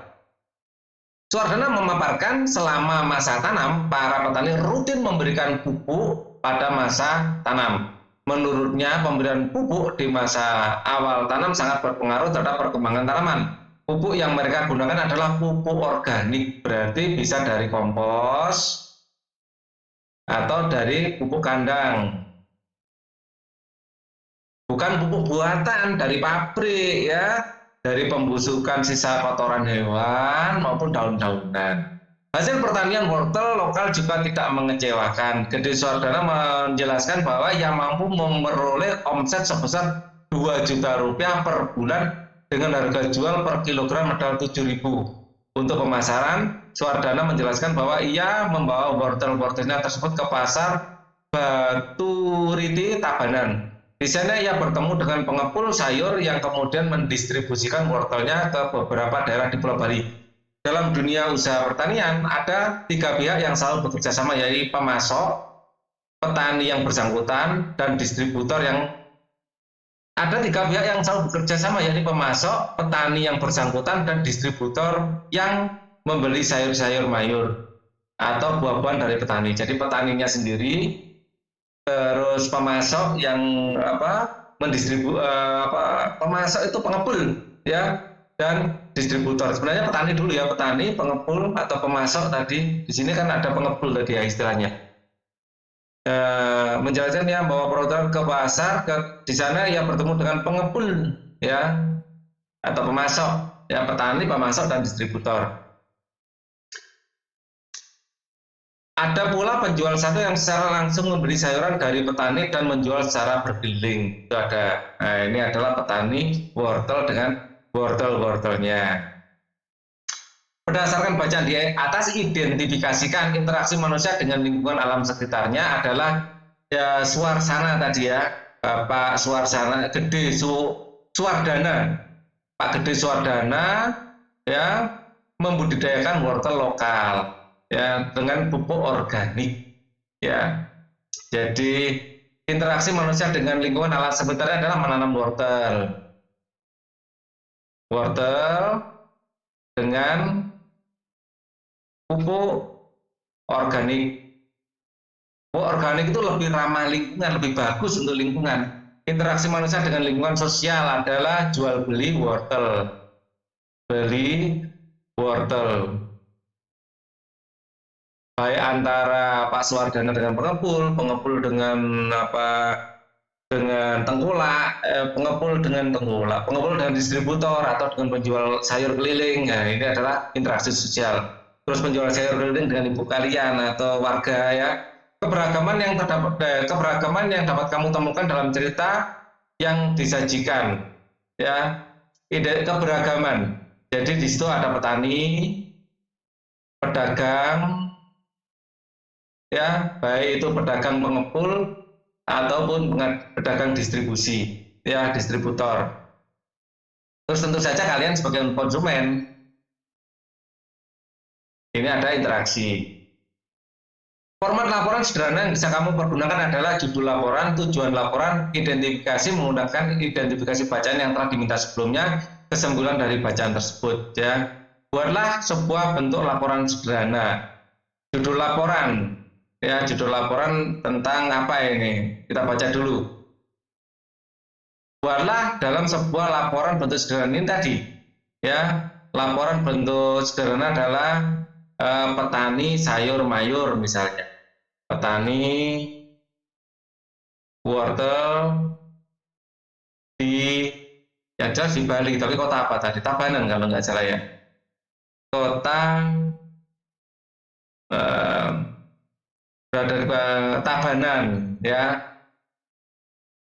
Suwardana memaparkan selama masa tanam, para petani rutin memberikan pupuk pada masa tanam. Menurutnya, pemberian pupuk di masa awal tanam sangat berpengaruh terhadap perkembangan tanaman. Pupuk yang mereka gunakan adalah pupuk organik, berarti bisa dari kompos atau dari pupuk kandang. Bukan pupuk buatan dari pabrik, ya, dari pembusukan sisa kotoran hewan maupun daun-daunan. Hasil pertanian wortel lokal juga tidak mengecewakan. Gede Suwardana menjelaskan bahwa ia mampu memperoleh omset sebesar 2 juta rupiah per bulan dengan harga jual per kilogram adalah 7.000. Untuk pemasaran, Suwardana menjelaskan bahwa ia membawa wortel-wortelnya tersebut ke pasar Baturiti, Tabanan. Di sana ia bertemu dengan pengepul sayur yang kemudian mendistribusikan wortelnya ke beberapa daerah di Pulau Bali. Dalam dunia usaha pertanian, ada 3 pihak yang selalu bekerja sama, yaitu pemasok, petani yang bersangkutan, dan distributor yang ada 3 pihak yang selalu bekerja sama, yaitu pemasok, petani yang bersangkutan, dan distributor yang membeli sayur-sayur mayur. atau buah-buahan dari petani. Jadi petaninya sendiri, terus pemasok yang pemasok itu pengepul ya, dan distributor. Sebenarnya petani dulu ya, petani, pengepul atau pemasok tadi. Di sini kan ada pengepul tadi ya istilahnya. Menjelaskan ya bahwa produk ke pasar, di sana ya bertemu dengan pengepul ya atau pemasok ya, petani, pemasok dan distributor. Ada pula penjual satu yang secara langsung membeli sayuran dari petani dan menjual secara berkeliling. Itu ada. Nah, ini adalah petani wortel dengan wortel-wortelnya. Berdasarkan bacaan di atas, identifikasikan interaksi manusia dengan lingkungan alam sekitarnya adalah ya Suarsana tadi ya, Pak Suarsana Gede Suwardana. Pak Gede Suwardana ya membudidayakan wortel lokal ya dengan pupuk organik ya. Jadi interaksi manusia dengan lingkungan alam sekitarnya adalah menanam wortel dengan pupuk organik. Pupuk organik itu lebih ramah lingkungan, lebih bagus untuk lingkungan. Interaksi manusia dengan lingkungan sosial adalah jual beli wortel. Baik antara Pak Suwardana dengan pengepul dengan tengkulak, pengepul dengan distributor atau dengan penjual sayur keliling. Nah, ini adalah interaksi sosial. Terus penjual sayur keliling dengan ibu kalian atau warga ya. Keberagaman yang dapat kamu temukan dalam cerita yang disajikan ya. Keberagaman. Jadi di situ ada petani, pedagang ya, baik itu pedagang pengepul ataupun pedagang distribusi ya, distributor. Terus tentu saja kalian sebagai konsumen, ini ada interaksi. Format laporan sederhana yang bisa kamu pergunakan adalah judul laporan, tujuan laporan, identifikasi menggunakan identifikasi bacaan yang telah diminta sebelumnya, kesimpulan dari bacaan tersebut ya. Buatlah sebuah bentuk laporan sederhana. Judul laporan ya, judul laporan tentang apa ini? Kita baca dulu. Buatlah dalam sebuah laporan bentuk sederhana ini tadi ya. Laporan bentuk sederhana adalah petani sayur mayur misalnya, petani wortel di yang jelas di Bali, tapi kota apa tadi? Tabanan kalau nggak salah ya. Kota berada di Tabanan ya,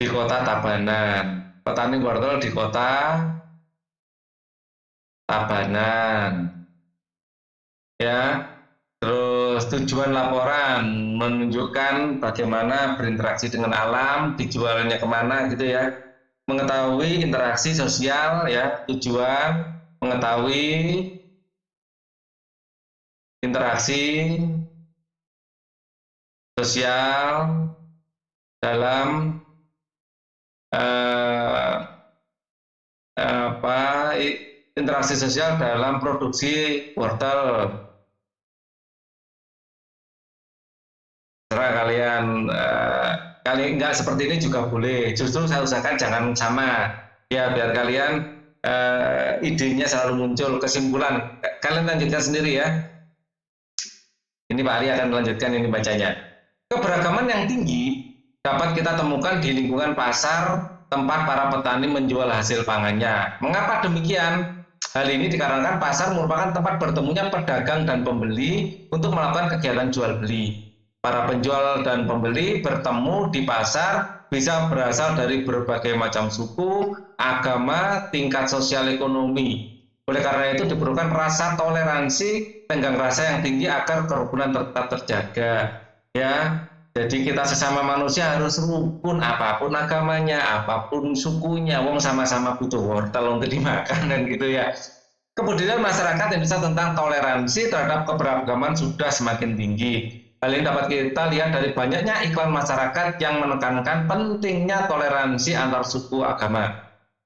di kota Tabanan. Petani wortel di kota Tabanan ya. Terus tujuan laporan menunjukkan bagaimana berinteraksi dengan alam, dijualnya kemana gitu ya. Mengetahui interaksi sosial ya, tujuan mengetahui interaksi sosial dalam interaksi sosial dalam produksi wortel. Serah kalian nggak seperti ini juga boleh. Justru saya usahakan jangan sama ya, biar kalian idenya selalu muncul. Kesimpulan kalian lanjutkan sendiri ya. Ini Pak Ari akan melanjutkan ini bacanya. Keberagaman yang tinggi dapat kita temukan di lingkungan pasar tempat para petani menjual hasil pangannya. Mengapa demikian? Hal ini dikarenakan pasar merupakan tempat bertemunya pedagang dan pembeli untuk melakukan kegiatan jual beli. Para penjual dan pembeli bertemu di pasar bisa berasal dari berbagai macam suku, agama, tingkat sosial ekonomi. Oleh karena itu diperlukan rasa toleransi, tenggang rasa yang tinggi agar kerukunan tetap terjaga. Ya, jadi kita sesama manusia harus rukun, apapun agamanya, apapun sukunya, wong sama-sama butuh wortel untuk dimakan dan gitu ya. Kemudian masyarakat yang bisa tentang toleransi terhadap keberagaman sudah semakin tinggi. Hal ini dapat kita lihat dari banyaknya iklan masyarakat yang menekankan pentingnya toleransi antar suku agama.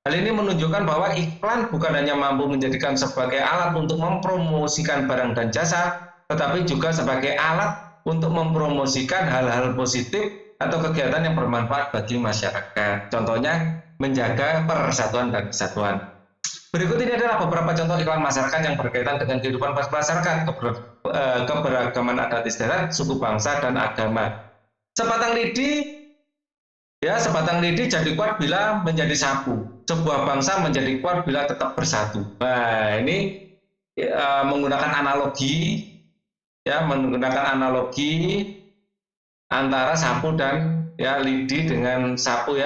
Hal ini menunjukkan bahwa iklan bukan hanya mampu menjadikan sebagai alat untuk mempromosikan barang dan jasa, tetapi juga sebagai alat untuk mempromosikan hal-hal positif atau kegiatan yang bermanfaat bagi masyarakat. Contohnya, menjaga persatuan dan kesatuan. Berikut ini adalah beberapa contoh iklan masyarakat yang berkaitan dengan kehidupan masyarakat, keberagaman adat istiadat, suku bangsa, dan agama. Sebatang lidi jadi kuat bila menjadi sapu. Sebuah bangsa menjadi kuat bila tetap bersatu. Nah, ini menggunakan analogi antara sapu dan lidi dengan sapu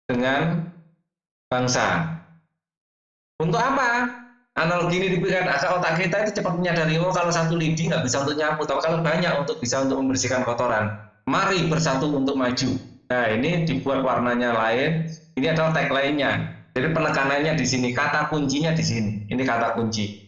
dengan bangsa. Untuk apa analogi ini diberikan? Agar otak kita itu cepat menyadari, kalau satu lidi nggak bisa untuk nyapu, tapi kalau banyak bisa untuk membersihkan kotoran. Mari bersatu untuk maju. Nah, ini dibuat warnanya lain. Ini adalah tagline-nya. Jadi penekanannya di sini, kata kuncinya di sini. Ini kata kunci.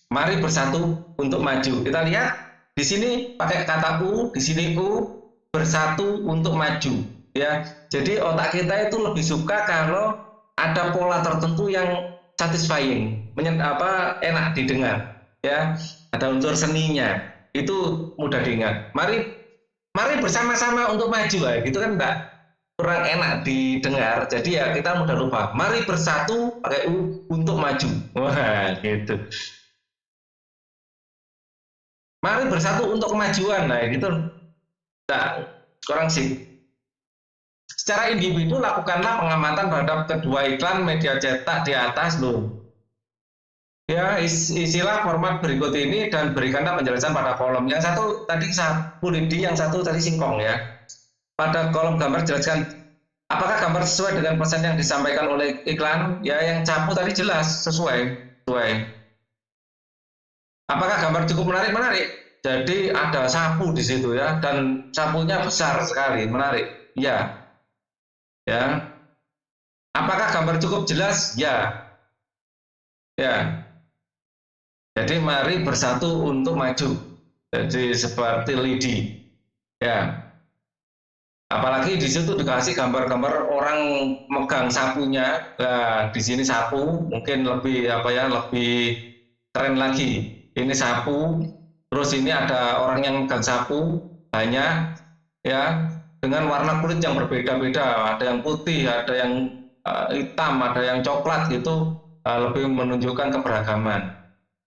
Mari bersatu untuk maju. Kita lihat di sini pakai kata U, di sini U, bersatu untuk maju. Ya, jadi otak kita itu lebih suka kalau ada pola tertentu yang satisfying, enak didengar. Ya, ada unsur seninya, itu mudah diingat. Mari bersama-sama untuk maju, gitu kan enggak, kurang enak didengar. Jadi ya kita mudah lupa. Mari bersatu pakai U untuk maju. Wah, gitu. Mari bersatu untuk kemajuan. Nah, gitu. Nah, kurang sih. Secara individu, lakukanlah pengamatan terhadap kedua iklan media cetak di atas loh. Ya, isilah format berikut ini dan berikanlah penjelasan pada kolom. Yang satu tadi sapu lidi, yang satu tadi singkong ya. Pada kolom gambar jelaskan apakah gambar sesuai dengan pesan yang disampaikan oleh iklan. Ya, yang sapu tadi jelas sesuai. Apakah gambar cukup menarik? Jadi ada sapu di situ ya, dan sapunya besar sekali, menarik. Ya. Apakah gambar cukup jelas? Ya. Jadi mari bersatu untuk maju. Jadi seperti lidi. Ya. Apalagi di situ dikasih gambar-gambar orang megang sapunya. Nah, di sini sapu mungkin lebih lebih keren lagi. Ini sapu, terus ini ada orang yang megang sapu banyak ya, dengan warna kulit yang berbeda-beda, ada yang putih, ada yang hitam, ada yang coklat gitu, lebih menunjukkan keberagaman.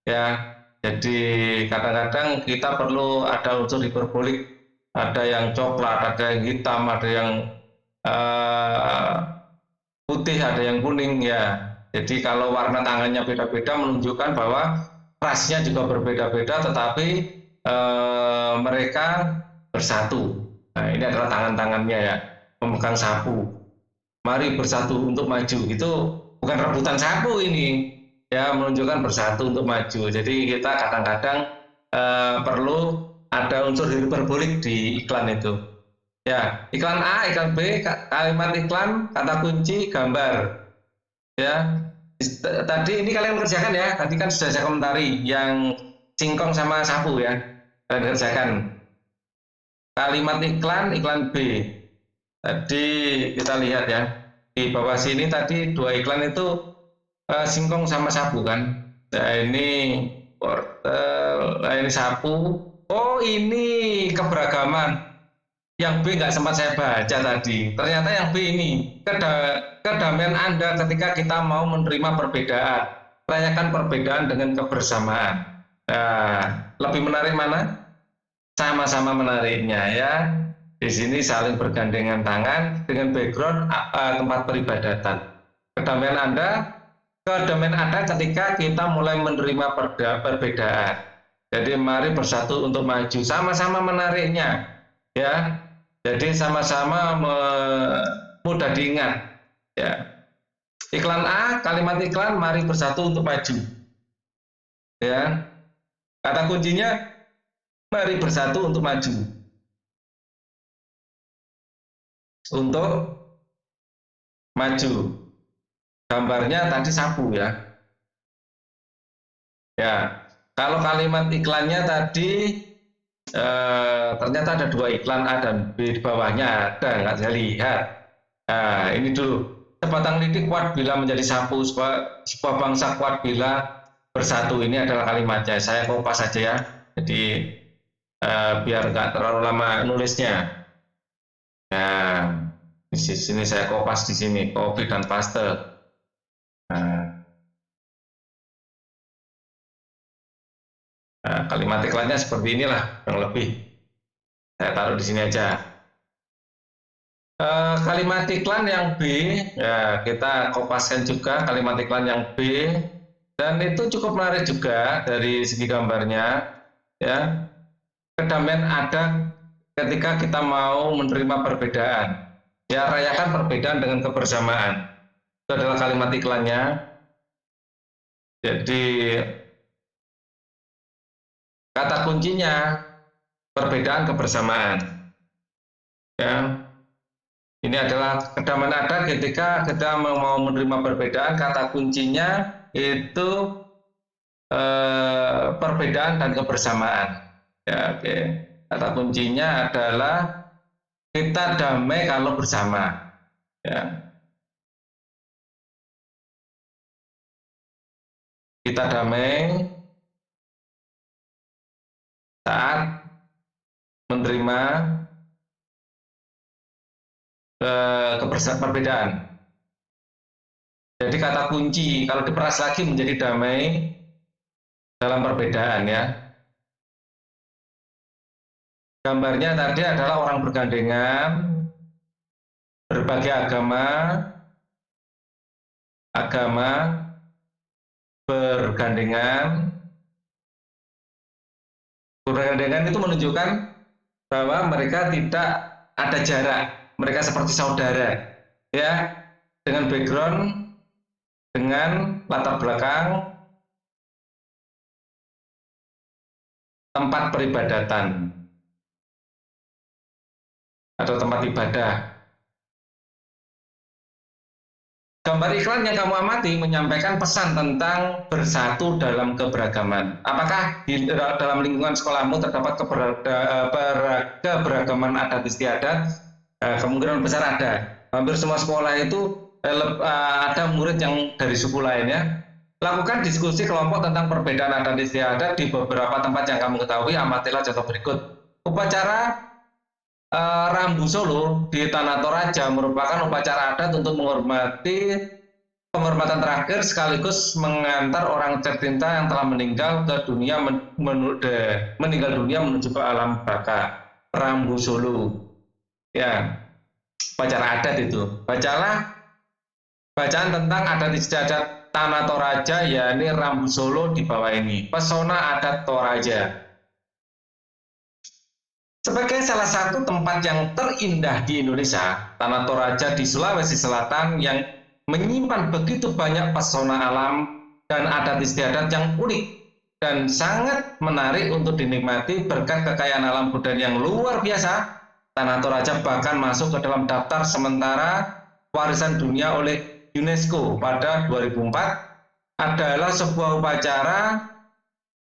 Ya, jadi kadang-kadang kita perlu ada unsur hiperbolik, ada yang coklat, ada yang hitam, ada yang putih, ada yang kuning ya. Jadi kalau warna tangannya beda-beda menunjukkan bahwa rasnya juga berbeda-beda, tetapi mereka bersatu. Nah, ini adalah tangan-tangannya ya, memegang sapu. Mari bersatu untuk maju. Itu bukan rebutan sapu ini, ya, menunjukkan bersatu untuk maju. Jadi kita kadang-kadang perlu ada unsur hiperbolik di iklan itu. Ya, iklan A, iklan B, kalimat iklan, kata kunci, gambar. Ya, tadi ini kalian kerjakan ya. Tadi kan sudah saya komentari yang singkong sama sapu ya. Kalian kerjakan. Kalimat iklan B. Tadi kita lihat ya, di bawah sini tadi dua iklan itu singkong sama sapu kan. Nah, ini wortel, ini sapu. Oh, ini keberagaman. Yang B nggak sempat saya baca tadi. Ternyata yang B ini kedamaian Anda ketika kita mau menerima perbedaan. Rayakan perbedaan dengan kebersamaan. Nah, lebih menarik mana? Sama-sama menariknya ya. Di sini saling bergandengan tangan dengan background tempat peribadatan. Kedamaian ada ketika kita mulai menerima perbedaan. Jadi mari bersatu untuk maju, sama-sama menariknya ya. Jadi sama-sama mudah diingat ya. Iklan A, kalimat iklan mari bersatu untuk maju. Ya. Kata kuncinya mari bersatu untuk maju. Untuk maju. Gambarnya tadi sapu ya. Ya. Kalau kalimat iklannya tadi ternyata ada dua iklan A dan B, di bawahnya ada, nggak saya lihat. Nah, ini dulu. Sebatang lidi kuat bila menjadi sapu, sebuah bangsa kuat bila bersatu ini adalah kalimatnya. Saya kopas saja ya. Jadi biar nggak terlalu lama nulisnya. Nah, di sini saya kopas di sini, copy dan paste. Nah, kalimat iklannya seperti inilah, kurang lebih. Saya taruh di sini aja. Kalimat iklan yang B, ya kita kopaskan juga kalimat iklan yang B, dan itu cukup menarik juga dari segi gambarnya. Ya, kedamaian ada ketika kita mau menerima perbedaan. Ya, rayakan perbedaan dengan kebersamaan. Itu adalah kalimat iklannya. Jadi kata kuncinya perbedaan kebersamaan. Ya, ini adalah kedamaian ada ketika kita mau menerima perbedaan. Kata kuncinya itu perbedaan dan kebersamaan. Ya, oke. Kata kuncinya adalah kita damai kalau bersama. Ya. Kita damai saat menerima perbedaan. Jadi kata kunci kalau diperas lagi menjadi damai dalam perbedaan ya. Gambarnya tadi adalah orang bergandengan, berbagai agama bergandengan. Bergandengan itu menunjukkan bahwa mereka tidak ada jarak, mereka seperti saudara, ya, dengan background, dengan latar belakang tempat peribadatan atau tempat ibadah. Gambar iklan yang kamu amati menyampaikan pesan tentang bersatu dalam keberagaman. Apakah di dalam lingkungan sekolahmu terdapat keberagaman adat istiadat? Kemungkinan besar ada. Hampir semua sekolah itu ada murid yang dari suku lainnya. Lakukan diskusi kelompok tentang perbedaan adat istiadat di beberapa tempat yang kamu ketahui. Amatilah contoh berikut. Upacara Rambu Solo di Tanah Toraja merupakan upacara adat untuk menghormati penghormatan terakhir sekaligus mengantar orang tercinta yang telah meninggal ke dunia meninggal dunia menuju ke alam baka. Rambu Solo, ya, upacara adat itu. Bacalah bacaan tentang adat istiadat Tanah Toraja, yakni Rambu Solo di bawah ini. Pesona adat Toraja. Sebagai salah satu tempat yang terindah di Indonesia, Tanah Toraja di Sulawesi Selatan yang menyimpan begitu banyak pesona alam dan adat istiadat yang unik dan sangat menarik untuk dinikmati berkat kekayaan alam budaya yang luar biasa. Tanah Toraja bahkan masuk ke dalam daftar sementara warisan dunia oleh UNESCO pada 2004 adalah sebuah upacara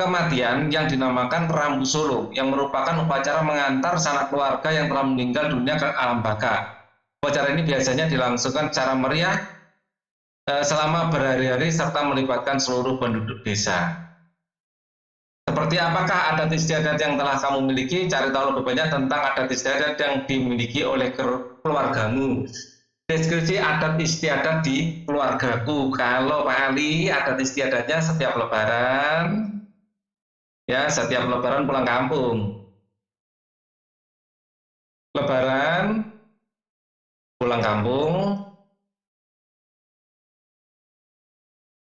kematian yang dinamakan Rambu Solo yang merupakan upacara mengantar sanak keluarga yang telah meninggal dunia ke alam baka. Upacara ini biasanya dilangsungkan secara meriah selama berhari-hari serta melibatkan seluruh penduduk desa. Seperti apakah adat istiadat yang telah kamu miliki? Cari tahu lebih banyak tentang adat istiadat yang dimiliki oleh keluargamu. Deskripsi adat istiadat di keluargaku. Kalau Pak Ali, adat istiadatnya setiap lebaran, ya, setiap lebaran pulang kampung. Lebaran pulang kampung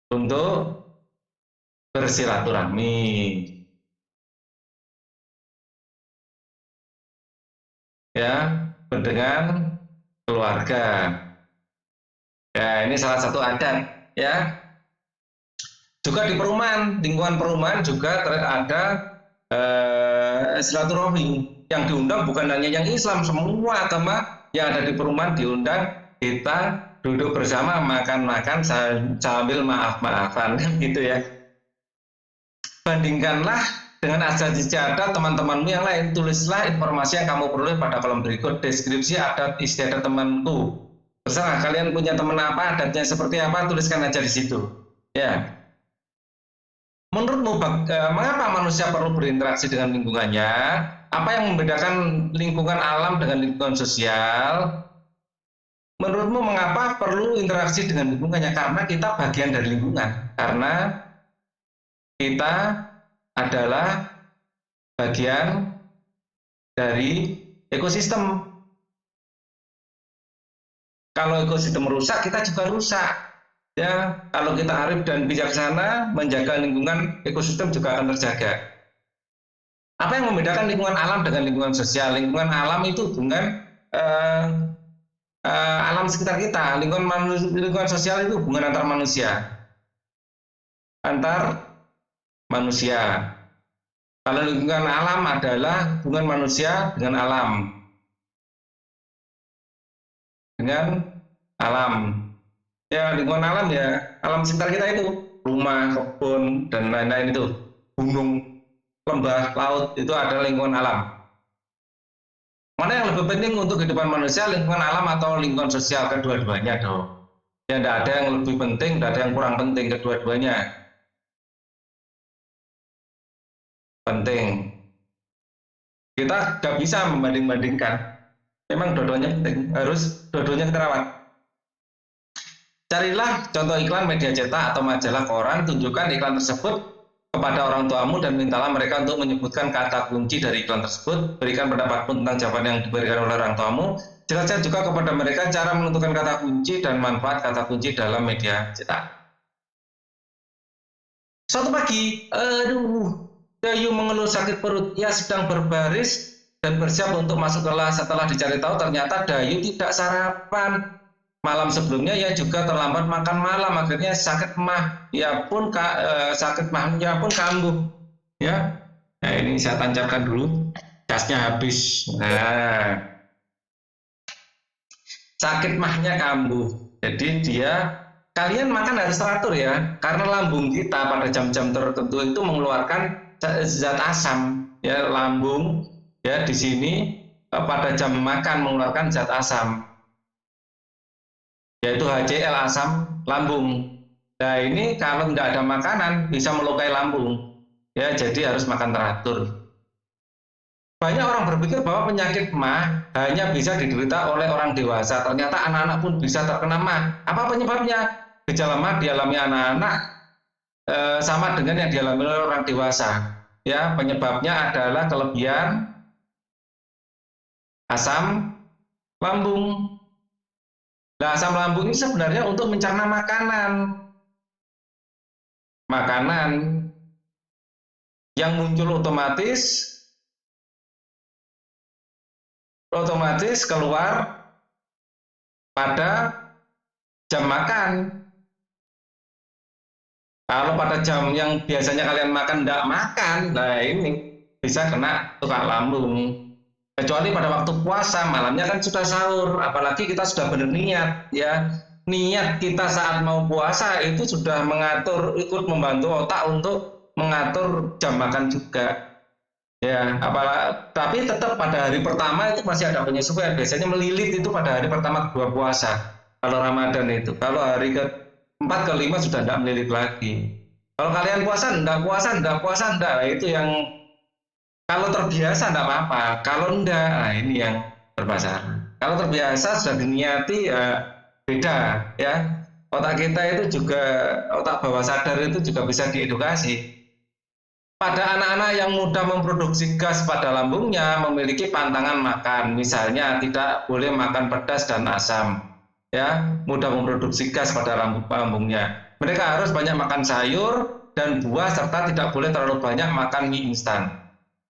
untuk bersilaturahmi. Ya, dengan keluarga. Ya, ini salah satu adat, ya. Juga di perumahan, lingkungan perumahan juga ada silaturahmi yang diundang bukan hanya yang Islam, semua agama yang ada di perumahan diundang. Kita duduk bersama makan-makan sambil maaf-maafan gitu ya. Bandingkanlah dengan adat istiadat teman-temanmu yang lain. Tulislah informasi yang kamu peroleh pada kolom berikut. Deskripsi adat istiadat temanku. Terserah kalian punya teman apa, adatnya seperti apa, tuliskan aja di situ. Ya. Menurutmu, mengapa manusia perlu berinteraksi dengan lingkungannya? Apa yang membedakan lingkungan alam dengan lingkungan sosial? Menurutmu mengapa perlu interaksi dengan lingkungannya? Karena kita bagian dari lingkungan. Karena kita adalah bagian dari ekosistem. Kalau ekosistem rusak, kita juga rusak. Ya, kalau kita arif dan bijaksana, menjaga lingkungan, ekosistem juga akan terjaga. Apa yang membedakan lingkungan alam dengan lingkungan sosial? Lingkungan alam itu hubungan alam sekitar kita. Lingkungan sosial itu hubungan antar manusia. Kalau lingkungan alam adalah hubungan manusia dengan alam. Ya, lingkungan alam ya, alam sekitar kita itu, rumah, kebun, dan lain-lain itu, gunung, lembah, laut, itu adalah lingkungan alam. Mana yang lebih penting untuk kehidupan manusia, lingkungan alam atau lingkungan sosial? Kedua-duanya dong. Ya, tidak ada yang lebih penting, tidak ada yang kurang penting, kedua-duanya penting. Kita tidak bisa membanding-bandingkan. Memang dua-duanya penting, harus dua-duanya kita rawat. Carilah contoh iklan media cetak atau majalah koran, tunjukkan iklan tersebut kepada orang tuamu dan mintalah mereka untuk menyebutkan kata kunci dari iklan tersebut. Berikan pendapatmu tentang jawaban yang diberikan oleh orang tuamu. Jelaskan juga kepada mereka cara menentukan kata kunci dan manfaat kata kunci dalam media cetak. Suatu pagi, Dayu mengeluh sakit perut. Ia sedang berbaris dan bersiap untuk masuk kelas. Setelah dicari tahu, ternyata Dayu tidak sarapan. Malam sebelumnya ia juga terlambat makan malam, akhirnya sakit mah. Sakit mahnya pun kambuh. Ya, nah ini saya tancapkan dulu. Gasnya habis. Nah, sakit mahnya kambuh. Jadi kalian makan harus teratur ya, karena lambung kita pada jam-jam tertentu itu mengeluarkan zat asam. Ya, lambung ya di sini pada jam makan mengeluarkan zat asam, yaitu HCl, asam lambung. Nah ini kalau tidak ada makanan bisa melukai lambung. Ya, jadi harus makan teratur. Banyak orang berpikir bahwa penyakit MAH hanya bisa diderita oleh orang dewasa. Ternyata anak-anak pun bisa terkena MAH. Apa penyebabnya? Gejala MAH dialami anak-anak sama dengan yang dialami oleh orang dewasa. Ya, penyebabnya adalah kelebihan asam lambung. Nah, asam lambung ini sebenarnya untuk mencerna makanan yang muncul otomatis keluar pada jam makan. Kalau pada jam yang biasanya kalian makan tidak makan, nah ini bisa kena tukar lambung. Kecuali pada waktu puasa, malamnya kan sudah sahur, apalagi kita sudah berniat ya. Niat kita saat mau puasa itu sudah ikut membantu otak untuk mengatur jam makan juga. Ya, tapi tetap pada hari pertama itu masih ada penyesuaian. Biasanya melilit itu pada hari pertama kedua puasa. Kalau Ramadan itu, kalau hari ke-4 ke-5 sudah tidak melilit lagi. Kalau kalian puasa, enggak, itu yang kalau terbiasa enggak apa-apa. Kalau enggak, nah ini yang bermasalah. Kalau terbiasa sudah diniati ya beda ya. Otak kita itu juga, otak bawah sadar itu juga bisa diedukasi. Pada anak-anak yang mudah memproduksi gas pada lambungnya memiliki pantangan makan, misalnya tidak boleh makan pedas dan asam, ya, mudah memproduksi gas pada lambungnya. Mereka harus banyak makan sayur dan buah serta tidak boleh terlalu banyak makan mie instan.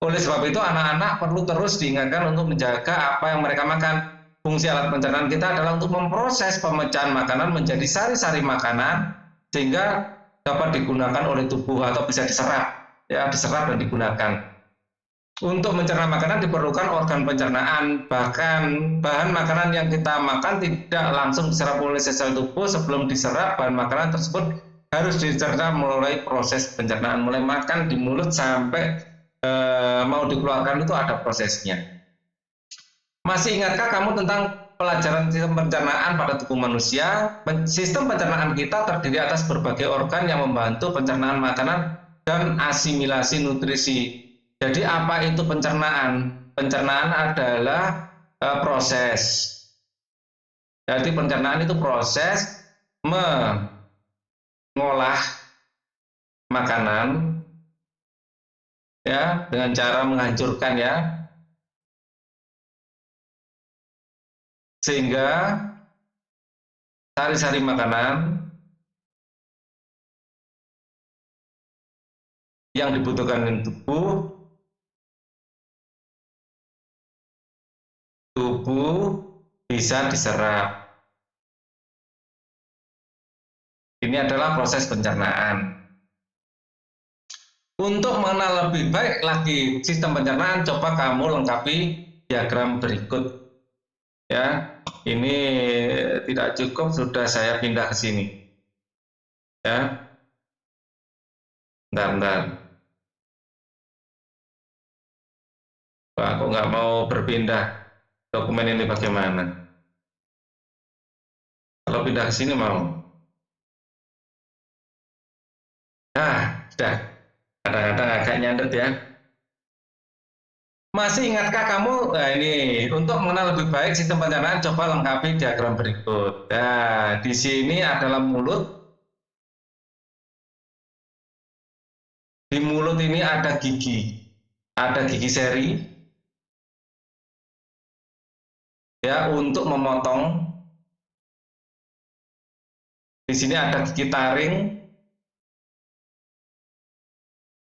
Oleh sebab itu anak-anak perlu terus diingatkan untuk menjaga apa yang mereka makan. Fungsi alat pencernaan kita adalah untuk memproses pemecahan makanan menjadi sari-sari makanan sehingga dapat digunakan oleh tubuh atau bisa diserap dan digunakan. Untuk mencerna makanan diperlukan organ pencernaan, bahkan bahan makanan yang kita makan tidak langsung diserap oleh sel tubuh. Sebelum diserap, bahan makanan tersebut harus dicerna melalui proses pencernaan, mulai makan di mulut sampai mau dikeluarkan itu ada prosesnya. Masih ingatkah kamu tentang pelajaran sistem pencernaan pada tubuh manusia? Sistem pencernaan kita terdiri atas berbagai organ yang membantu pencernaan makanan dan asimilasi nutrisi. Jadi apa itu pencernaan? Pencernaan adalah proses. Jadi pencernaan itu proses mengolah makanan ya dengan cara menghancurkan ya, sehingga sari-sari makanan yang dibutuhkan tubuh bisa diserap. Ini adalah proses pencernaan. Untuk mengenal lebih baik lagi sistem pencernaan, coba kamu lengkapi diagram berikut. Ya, ini tidak cukup, sudah saya pindah ke sini. Ya, bentar. Wah, aku nggak mau berpindah. Dokumen ini bagaimana? Kalau pindah ke sini mau? Nah, sudah. Kadang-kadang agak nyandet ya. Masih ingatkah kamu? Nah, ini untuk mengenal lebih baik sistem pencernaan, coba lengkapi diagram berikut. Nah, di sini adalah mulut. Di mulut ini ada gigi seri. Ya, untuk memotong. Di sini ada gigi taring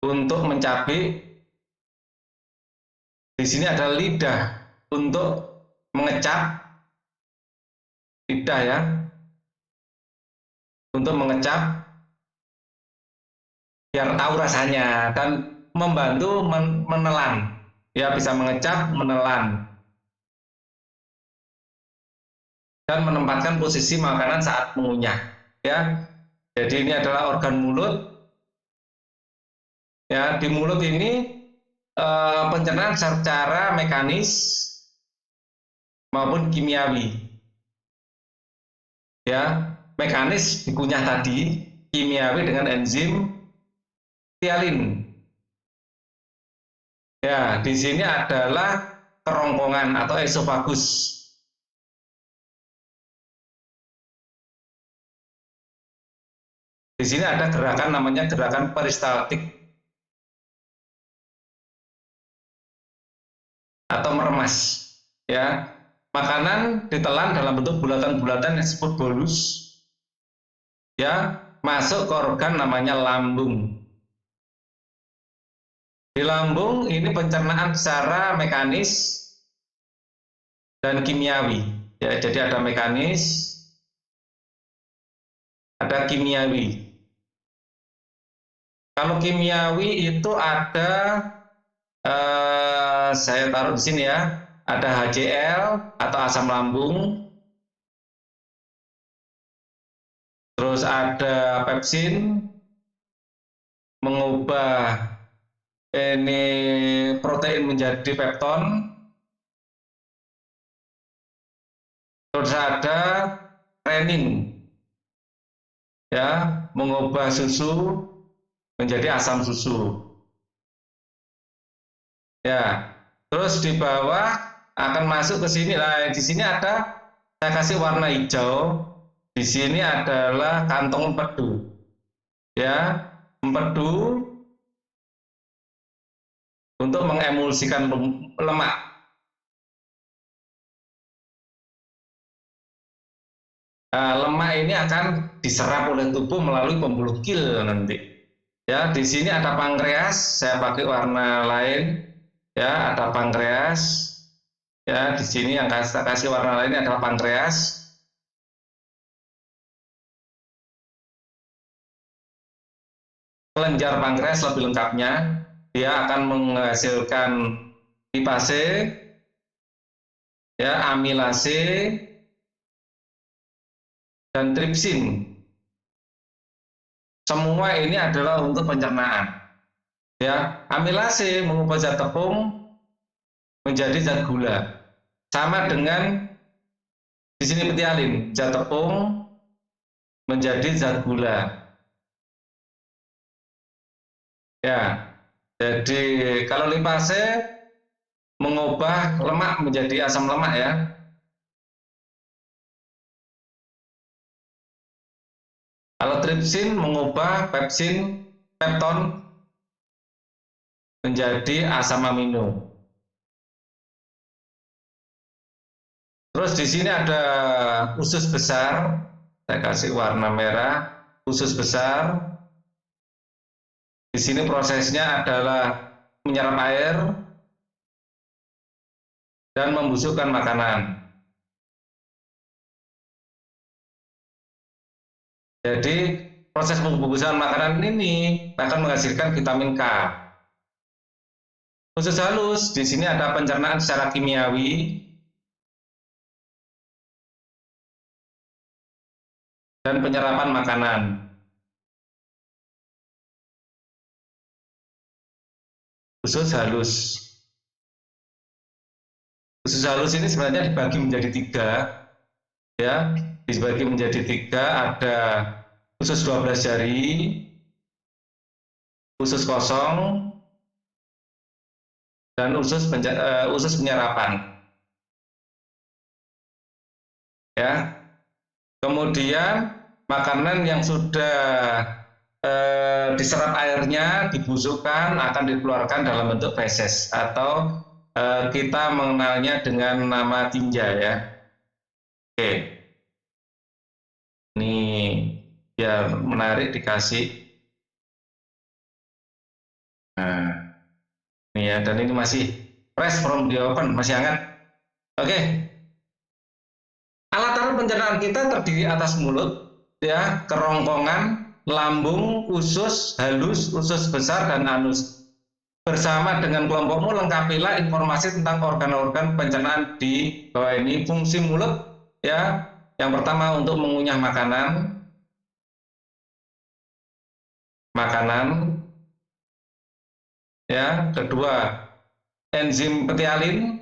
untuk mencabik. Di sini ada lidah untuk mengecap, lidah ya, untuk mengecap biar tahu rasanya dan membantu menelan, ya bisa mengecap, menelan, dan menempatkan posisi makanan saat mengunyah, ya. Jadi ini adalah organ mulut, ya. Di mulut ini pencernaan secara mekanis maupun kimiawi, ya. Mekanis dikunyah tadi, kimiawi dengan enzim tialin. Ya, di sini adalah kerongkongan atau esofagus. Di sini ada gerakan namanya gerakan peristaltik atau meremas. Ya, makanan ditelan dalam bentuk bulatan-bulatan yang disebut bolus. Ya, masuk ke organ namanya lambung. Di lambung ini pencernaan secara mekanis dan kimiawi. Ya, jadi ada mekanis, ada kimiawi. Kalau kimiawi itu ada, saya taruh di sini ya, ada HCl atau asam lambung, terus ada pepsin mengubah ini protein menjadi pepton, terus ada renin ya, mengubah susu menjadi asam susu. Ya, terus di bawah akan masuk ke sini. Nah, di sini ada, saya kasih warna hijau. Di sini adalah kantong empedu. Ya, empedu untuk mengemulsikan lemak. Nah, lemak ini akan diserap oleh tubuh melalui pembuluh kil nanti. Ya, di sini ada pankreas, saya pakai warna lain. Ya, ada pankreas. Ya, di sini yang saya kasih warna lain adalah pankreas. Kelenjar pankreas lebih lengkapnya, dia akan menghasilkan lipase, ya, amilase, dan tripsin. Semua ini adalah untuk pencernaan. Ya, amilase mengubah zat tepung menjadi zat gula. Sama dengan di sini metialin, zat tepung menjadi zat gula. Ya, jadi kalau lipase mengubah lemak menjadi asam lemak ya. Kalau tripsin mengubah pepton menjadi asam amino. Terus di sini ada usus besar, saya kasih warna merah, usus besar. Di sini prosesnya adalah menyerap air dan membusukkan makanan. Jadi proses pembusukan makanan ini akan menghasilkan vitamin K. Usus halus, di sini ada pencernaan secara kimiawi dan penyerapan makanan. Usus halus. Usus halus ini sebenarnya dibagi menjadi tiga, ya, dibagi menjadi tiga. Ada usus 12 jari, usus kosong, dan usus penyerapan. Ya, kemudian makanan yang sudah diserap airnya, dibusukkan, akan dikeluarkan dalam bentuk feses atau kita mengenalnya dengan nama tinja ya. Oke, ini biar menarik dikasih. Nah, ini ya, dan ini masih fresh from the oven, masih hangat. Oke, alat-alat pencernaan kita terdiri atas mulut, ya, kerongkongan, lambung, usus halus, usus besar, dan anus. Bersama dengan kelompokmu lengkapilah informasi tentang organ-organ pencernaan di bawah ini. Fungsi mulut, ya, yang pertama untuk mengunyah makanan, ya, kedua enzim petialin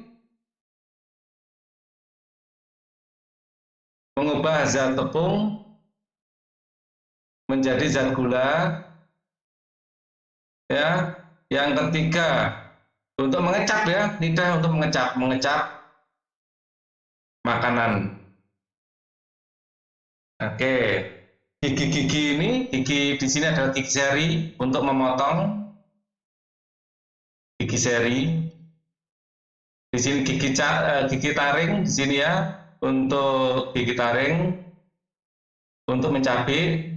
mengubah zat tepung menjadi zat gula, ya. Yang ketiga untuk mengecap, ya, lidah untuk mengecap makanan. Oke, gigi-gigi ini, gigi di sini adalah gigi seri untuk memotong, gigi seri. Di sini gigi taring di sini ya, untuk gigi taring untuk mencabik,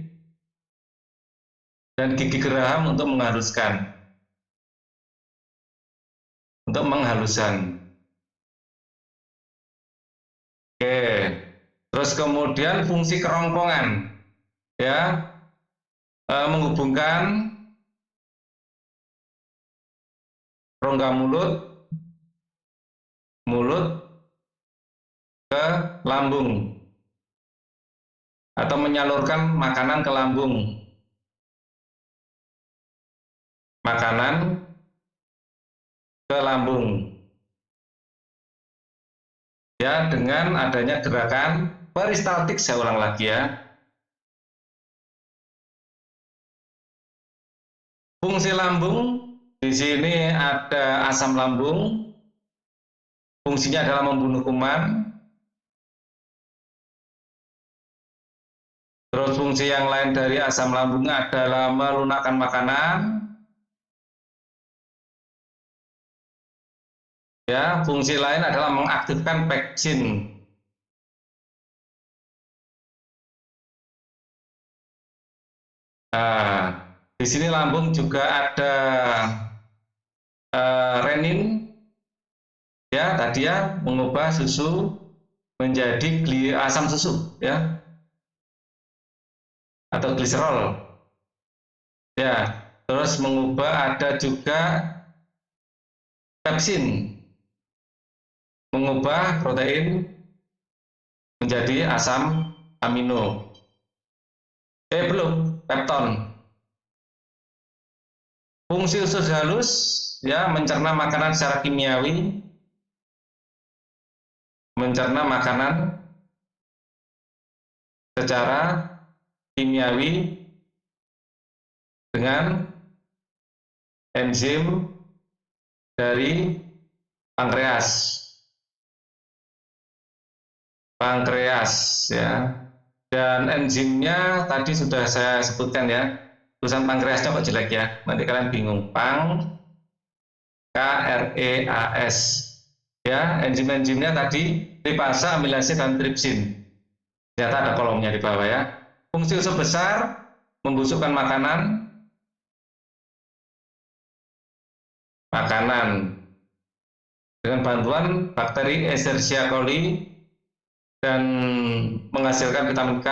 dan gigi geraham untuk menghaluskan. Untuk menghalusan. Oke. Terus kemudian fungsi kerongkongan, ya, menghubungkan rongga mulut ke lambung atau menyalurkan makanan ke lambung. Makanan ke lambung. Ya, dengan adanya gerakan peristaltik, saya ulang lagi ya. Fungsi lambung, di sini ada asam lambung. Fungsinya adalah membunuh kuman. Terus fungsi yang lain dari asam lambung adalah melunakkan makanan. Ya, fungsi lain adalah mengaktifkan peksin. Nah, di sini lambung juga ada renin, ya, tadi ya, mengubah susu menjadi asam susu, ya, atau gliserol, ya. Terus mengubah, ada juga pepsin, mengubah protein menjadi asam amino. Belum, pepton. Fungsi usus halus, ya, mencerna makanan secara kimiawi, mencerna makanan secara kimiawi dengan enzim dari pankreas ya. Dan enzimnya tadi sudah saya sebutkan ya. Tulisan pankreasnya kok jelek ya, nanti kalian bingung. KREAS ya. Enzim-enzimnya tadi lipasa, amilase, dan tripsin. Ternyata ada kolomnya di bawah ya. Fungsi usus besar membusukkan makanan dengan bantuan bakteri Escherichia coli dan menghasilkan vitamin K.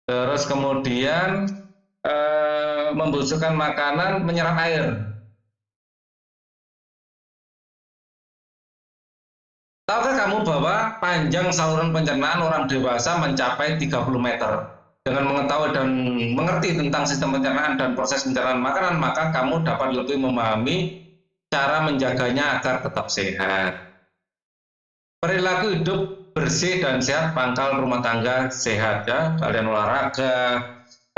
Terus kemudian membusukkan makanan, menyerap air. Tahukah kamu bahwa panjang saluran pencernaan orang dewasa mencapai 30 meter? Dengan mengetahui dan mengerti tentang sistem pencernaan dan proses pencernaan makanan, maka kamu dapat lebih memahami cara menjaganya agar tetap sehat. Perilaku hidup bersih dan sehat pangkal rumah tangga sehat ya. Kalian olahraga,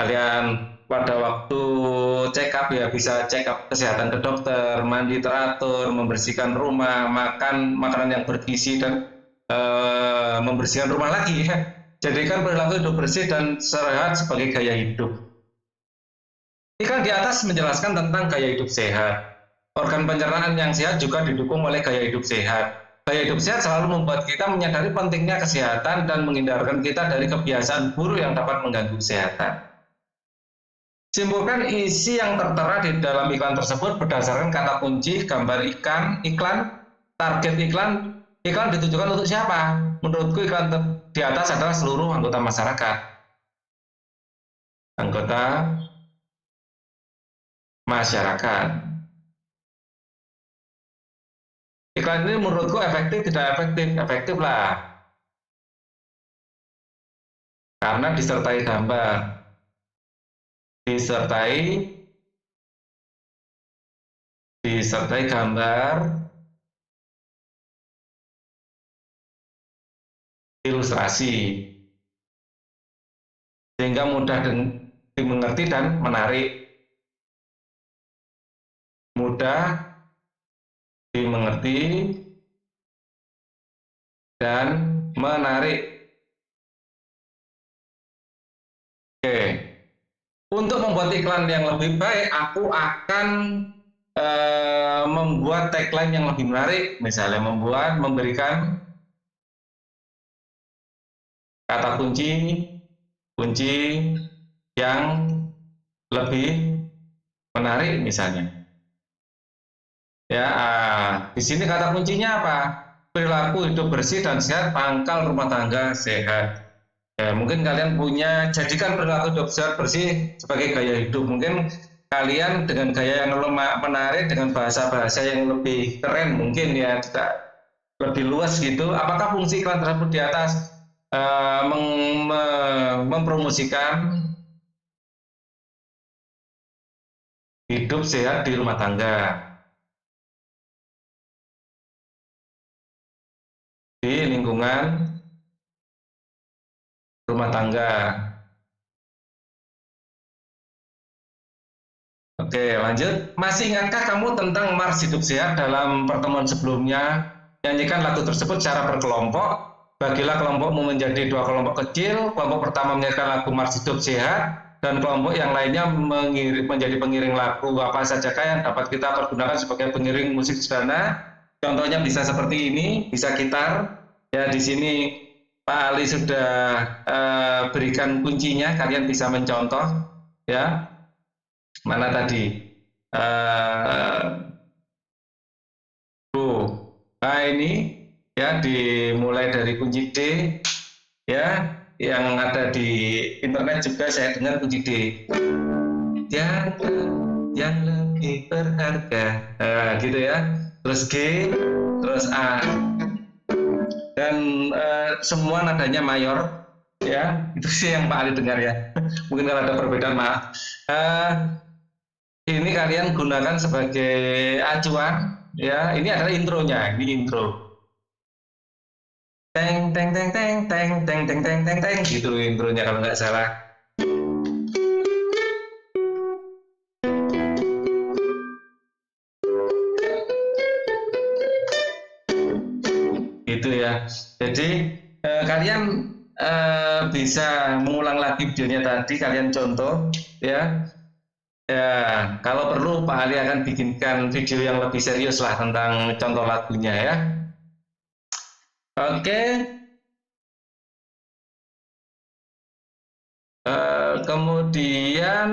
kalian pada waktu check up ya bisa check up kesehatan ke dokter, mandi teratur, membersihkan rumah, makan makanan yang bergizi dan membersihkan rumah lagi ya. Jadikan perilaku hidup bersih dan sehat sebagai gaya hidup. Ini di atas menjelaskan tentang gaya hidup sehat. Organ pencernaan yang sehat juga didukung oleh gaya hidup sehat. Gaya hidup sehat selalu membuat kita menyadari pentingnya kesehatan dan menghindarkan kita dari kebiasaan buruk yang dapat mengganggu kesehatan. Simpulkan isi yang tertera di dalam iklan tersebut berdasarkan kata kunci, gambar iklan, target iklan ditujukan untuk siapa? Menurutku iklan di atas adalah seluruh anggota masyarakat. Iklan ini menurutku efektif, tidak efektif? Efektif lah. Karena disertai gambar. Disertai gambar ilustrasi. Sehingga mudah dimengerti dan menarik. Mudah dimengerti dan menarik. Oke. Untuk membuat iklan yang lebih baik, aku akan membuat tagline yang lebih menarik. Misalnya memberikan kata kunci yang lebih menarik misalnya. Ya, di sini kata kuncinya apa? Perilaku hidup bersih dan sehat pangkal rumah tangga sehat. Ya, mungkin kalian punya, jadikan perilaku hidup sehat bersih sebagai gaya hidup. Mungkin kalian dengan gaya yang menarik, dengan bahasa-bahasa yang lebih keren, mungkin ya, lebih luas gitu. Apakah fungsi iklan tersebut di atas mempromosikan hidup sehat di rumah tangga, di lingkungan rumah tangga. Oke, lanjut. Masih ingatkah kamu tentang Mars Hidup Sehat dalam pertemuan sebelumnya? Nyanyikan lagu tersebut secara berkelompok. Bagilah kelompokmu menjadi 2 kelompok kecil. Kelompok pertama menyanyikan lagu Mars Hidup Sehat, dan kelompok yang lainnya menjadi pengiring lagu apa saja yang dapat kita pergunakan sebagai pengiring musik sederhana. Contohnya bisa seperti ini, bisa gitar. Ya, di sini Pak Ali sudah berikan kuncinya, kalian bisa mencontoh. Ya, mana tadi? Nah ini ya, dimulai dari kunci D. Ya, yang ada di internet juga saya dengar kunci D. Yang lebih berharga. Nah, gitu ya. Terus G, terus A. Dan semua nadanya mayor, ya. Itu sih yang Pak Ali dengar ya. Mungkin kalau ada perbedaan maaf. Ini kalian gunakan sebagai acuan, ya. Ini adalah intronya, ini intro. Teng teng teng teng teng teng teng teng teng teng gitu intronya kalau nggak salah. begitu ya. Jadi kalian bisa mengulang lagi videonya tadi, kalian contoh ya. Ya, kalau perlu Pak Ali akan bikinkan video yang lebih serius lah tentang contoh lagunya ya. Oke. Kemudian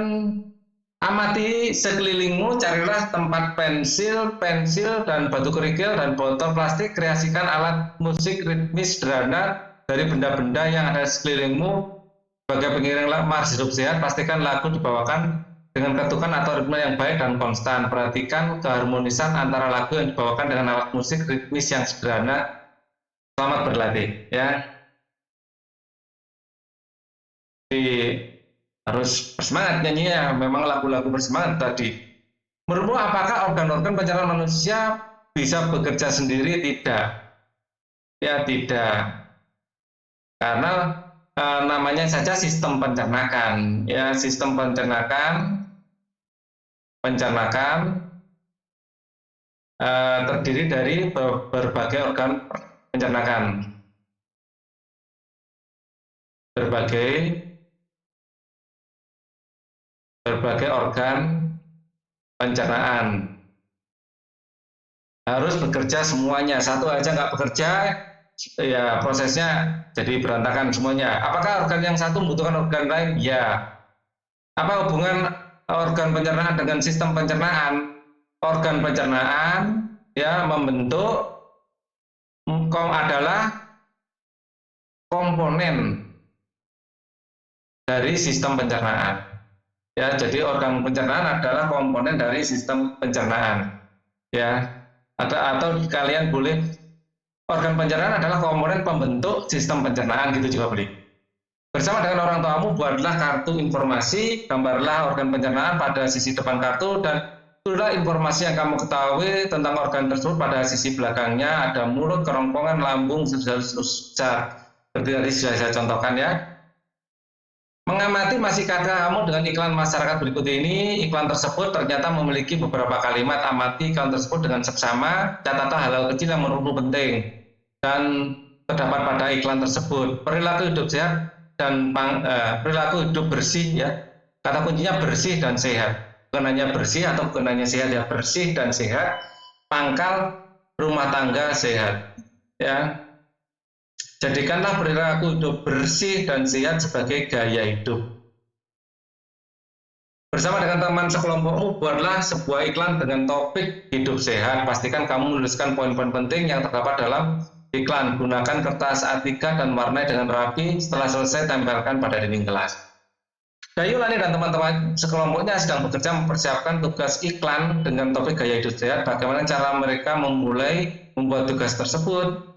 amati sekelilingmu, carilah tempat pensil, dan batu kerikil dan botol plastik. Kreasikan alat musik ritmis sederhana dari benda-benda yang ada sekelilingmu. Sebagai pengiring mars hidup sehat, pastikan lagu dibawakan dengan ketukan atau ritme yang baik dan konstan. Perhatikan keharmonisan antara lagu yang dibawakan dengan alat musik ritmis yang sederhana. Selamat berlatih ya. Jadi harus bersemangat nyanyinya, memang lagu-lagu bersemangat tadi. Menurutmu apakah organ-organ pencernaan manusia bisa bekerja sendiri? Tidak. Ya tidak. Karena namanya saja sistem pencernaan. Ya, sistem pencernaan terdiri dari berbagai organ pencernaan. Berbagai organ pencernaan harus bekerja semuanya. Satu aja nggak bekerja, ya prosesnya jadi berantakan semuanya. Apakah organ yang satu membutuhkan organ lain? Ya. Apa hubungan organ pencernaan dengan sistem pencernaan? Organ pencernaan ya membentuk adalah komponen dari sistem pencernaan. Ya, jadi organ pencernaan adalah komponen dari sistem pencernaan. Ya, atau kalian boleh organ pencernaan adalah komponen pembentuk sistem pencernaan, gitu juga boleh. Bersama dengan orang tuamu buatlah kartu informasi, gambarlah organ pencernaan pada sisi depan kartu dan tulislah informasi yang kamu ketahui tentang organ tersebut pada sisi belakangnya. Ada mulut, kerongkongan, lambung, seperti tadi sudah saya contohkan ya. Mengamati masihkah kamu dengan iklan masyarakat berikut ini. Iklan tersebut ternyata memiliki beberapa kalimat. Amati iklan tersebut dengan seksama. Catatlah hal-hal kecil yang menurutmu penting dan terdapat pada iklan tersebut. Perilaku hidup sehat dan perilaku hidup bersih ya. Kata kuncinya bersih dan sehat. Bukan hanya bersih atau bukan hanya sehat ya, bersih dan sehat. Pangkal rumah tangga sehat ya. Jadikanlah perilaku hidup bersih dan sehat sebagai gaya hidup. Bersama dengan teman sekelompokmu, buatlah sebuah iklan dengan topik hidup sehat. Pastikan kamu menuliskan poin-poin penting yang terdapat dalam iklan. Gunakan kertas A3 dan warnai dengan rapi. Setelah selesai, tempelkan pada dinding kelas. Dayu, Lani, dan teman-teman sekelompoknya sedang bekerja mempersiapkan tugas iklan dengan topik gaya hidup sehat. Bagaimana cara mereka memulai membuat tugas tersebut?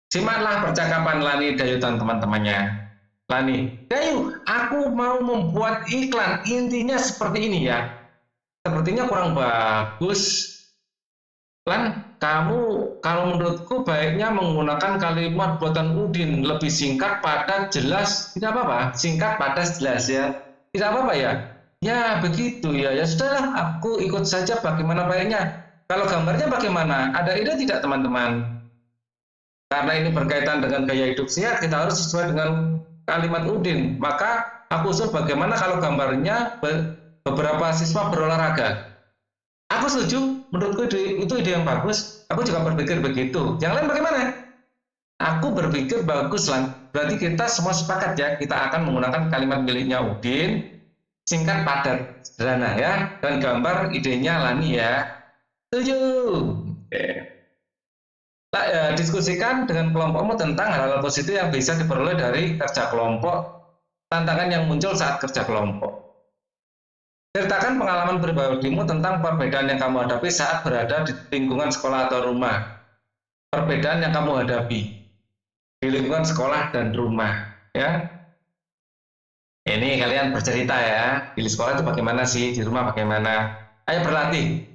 Simaklah percakapan Lani, Dayu, dan teman-temannya. Lani, Dayu, aku mau membuat iklan, intinya seperti ini ya. Sepertinya kurang bagus. Lan, kamu kalau menurutku baiknya menggunakan kalimat buatan Udin, lebih singkat, padat, jelas. Tidak apa-apa, singkat, padat, jelas ya. Tidak apa-apa ya. Ya begitu ya. Ya sudahlah, aku ikut saja bagaimana baiknya. Kalau gambarnya bagaimana? Ada ide tidak teman-teman? Karena ini berkaitan dengan gaya hidup sehat, kita harus sesuai dengan kalimat Udin. Maka aku usul bagaimana kalau gambarnya beberapa siswa berolahraga. Aku setuju, menurutku itu ide yang bagus. Aku juga berpikir begitu. Yang lain bagaimana? Aku berpikir bagus lah. Berarti kita semua sepakat ya, kita akan menggunakan kalimat miliknya Udin, singkat, padat, sederhana ya. Dan gambar idenya Lani ya. Setuju. Oke. Diskusikan dengan kelompokmu tentang hal-hal positif yang bisa diperoleh dari kerja kelompok, tantangan yang muncul saat kerja kelompok. Ceritakan pengalaman pribadimu tentang perbedaan yang kamu hadapi saat berada di lingkungan sekolah atau rumah. Perbedaan yang kamu hadapi di lingkungan sekolah dan rumah, ya. Ini kalian bercerita ya, di sekolah itu bagaimana sih, di rumah bagaimana. Ayo berlatih.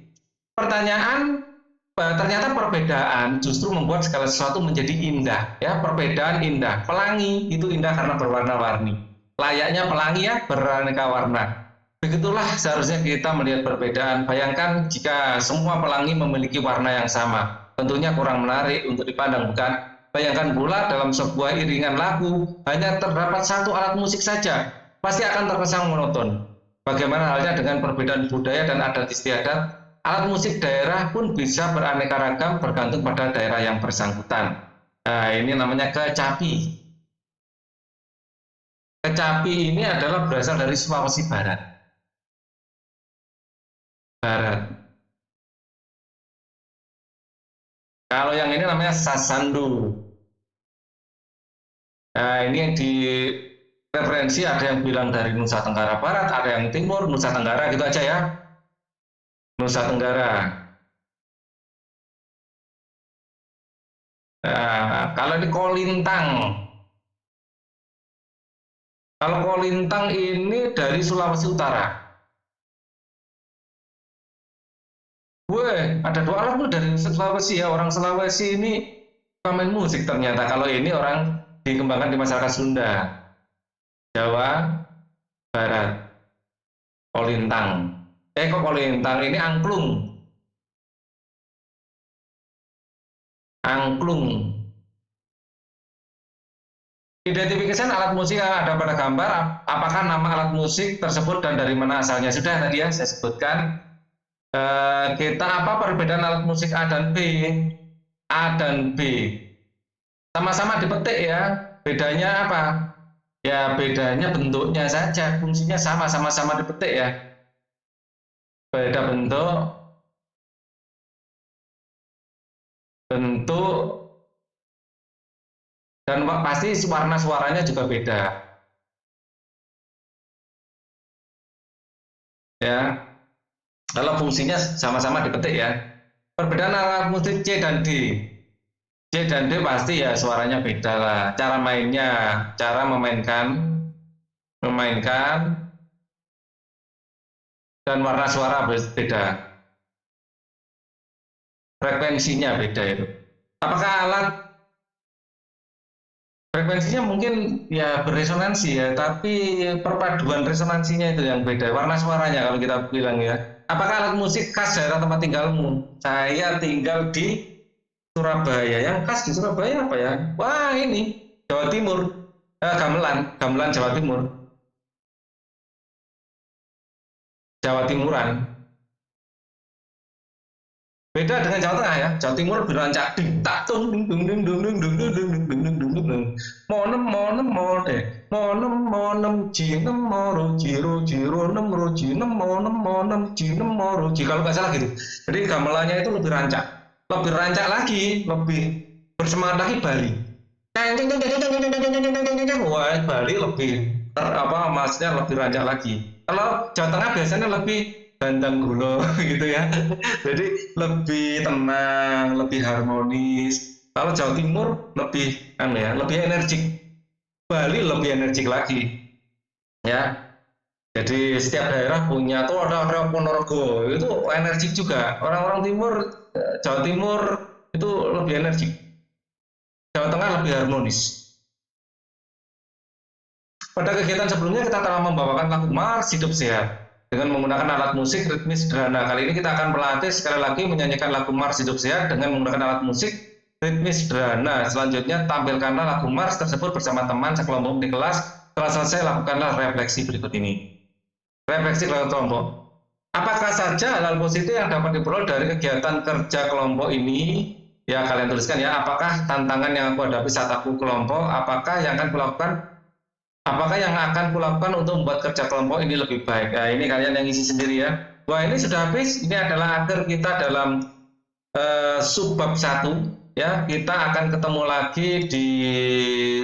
Pertanyaan. Ternyata perbedaan justru membuat segala sesuatu menjadi indah ya. Perbedaan indah, pelangi itu indah karena berwarna-warni. Layaknya pelangi ya, beraneka warna. Begitulah seharusnya kita melihat perbedaan. Bayangkan jika semua pelangi memiliki warna yang sama. Tentunya kurang menarik untuk dipandang, bukan? Bayangkan pula dalam sebuah iringan lagu hanya terdapat satu alat musik saja, pasti akan terkesan monoton. Bagaimana halnya dengan perbedaan budaya dan adat istiadat? Alat musik daerah pun bisa beraneka ragam bergantung pada daerah yang bersangkutan. Nah, ini namanya kecapi. Kecapi ini adalah berasal dari Sulawesi Barat. Kalau yang ini namanya sasandu. Nah, ini yang di referensi ada yang bilang dari Nusa Tenggara Barat, ada yang Timur, Nusa Tenggara, gitu aja ya. Nusa Tenggara. Nah, kalau ini kolintang. Kalau kolintang ini dari Sulawesi Utara. Weh, ada dua alat tuh dari Sulawesi ya. Orang Sulawesi ini main musik ternyata. Kalau ini orang dikembangkan di masyarakat Sunda, Jawa Barat. Kolintang. Kok kolintang? Ini angklung. Angklung. Identifikasi alat musik yang ada pada gambar. Apakah nama alat musik tersebut dan dari mana asalnya? Sudah tadi ya saya sebutkan. Kita apa perbedaan alat musik A dan B? A dan B sama-sama dipetik ya. Bedanya apa? Ya bedanya bentuknya saja, fungsinya sama-sama dipetik ya. Beda bentuk dan pasti warna suaranya juga beda. Ya. Kalau fungsinya sama-sama dipetik ya. Perbedaan alat musik C dan D. C dan D pasti ya suaranya beda lah. Cara mainnya, cara memainkan dan warna suara beda. Frekuensinya beda itu. Apakah alat frekuensinya mungkin ya beresonansi ya, tapi perpaduan resonansinya itu yang beda. Warna suaranya kalau kita bilang ya. Apakah alat musik khas daerah tempat tinggalmu? Saya tinggal di Surabaya. Yang khas di Surabaya apa ya? Wah ini Jawa Timur. Gamelan Jawa Timur. Jawa Timuran. Beda dengan Jawa Tengah ya. Jawa Timur berancak ding tak tung ding dung ding dung ding dung ding dung ding dung ding dung ding. Monem jinem moro jiro jiro nem ro jinem monem jinem moro jiro. Kalau nggak salah gitu. Jadi gamelannya itu lebih rancak lagi, lebih bersemangat lagi Bali. Wah Bali lebih maksudnya lebih rancak lagi. Kalau Jawa Tengah biasanya lebih bandang gulo gitu ya. Jadi lebih tenang, lebih harmonis. Kalau Jawa Timur lebih lebih energik. Bali lebih energik lagi. Ya. Jadi setiap daerah punya tuh ada Ponorogo itu energik juga. Orang-orang timur Jawa Timur itu lebih energik. Jawa Tengah lebih harmonis. Pada kegiatan sebelumnya kita telah membawakan lagu Mars Hidup Sehat dengan menggunakan alat musik ritmis sederhana. Kali ini kita akan berlatih sekali lagi menyanyikan lagu Mars Hidup Sehat dengan menggunakan alat musik ritmis sederhana. Selanjutnya tampilkanlah lagu Mars tersebut bersama teman sekelompok di kelas. Setelah selesai lakukanlah refleksi berikut ini. Refleksi kelompok. Apakah saja hal positif yang dapat diperoleh dari kegiatan kerja kelompok ini? Ya kalian tuliskan ya. Apakah tantangan yang aku hadapi saat aku kelompok? Apakah yang akan kulakukan untuk membuat kerja kelompok ini lebih baik? Nah, ini kalian yang isi sendiri ya. Wah ini sudah habis. Ini adalah akhir kita dalam subbab 1 ya. Kita akan ketemu lagi di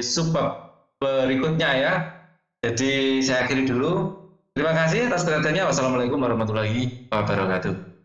subbab berikutnya ya. Jadi saya akhiri dulu. Terima kasih atas perhatiannya. Wassalamualaikum warahmatullahi wabarakatuh.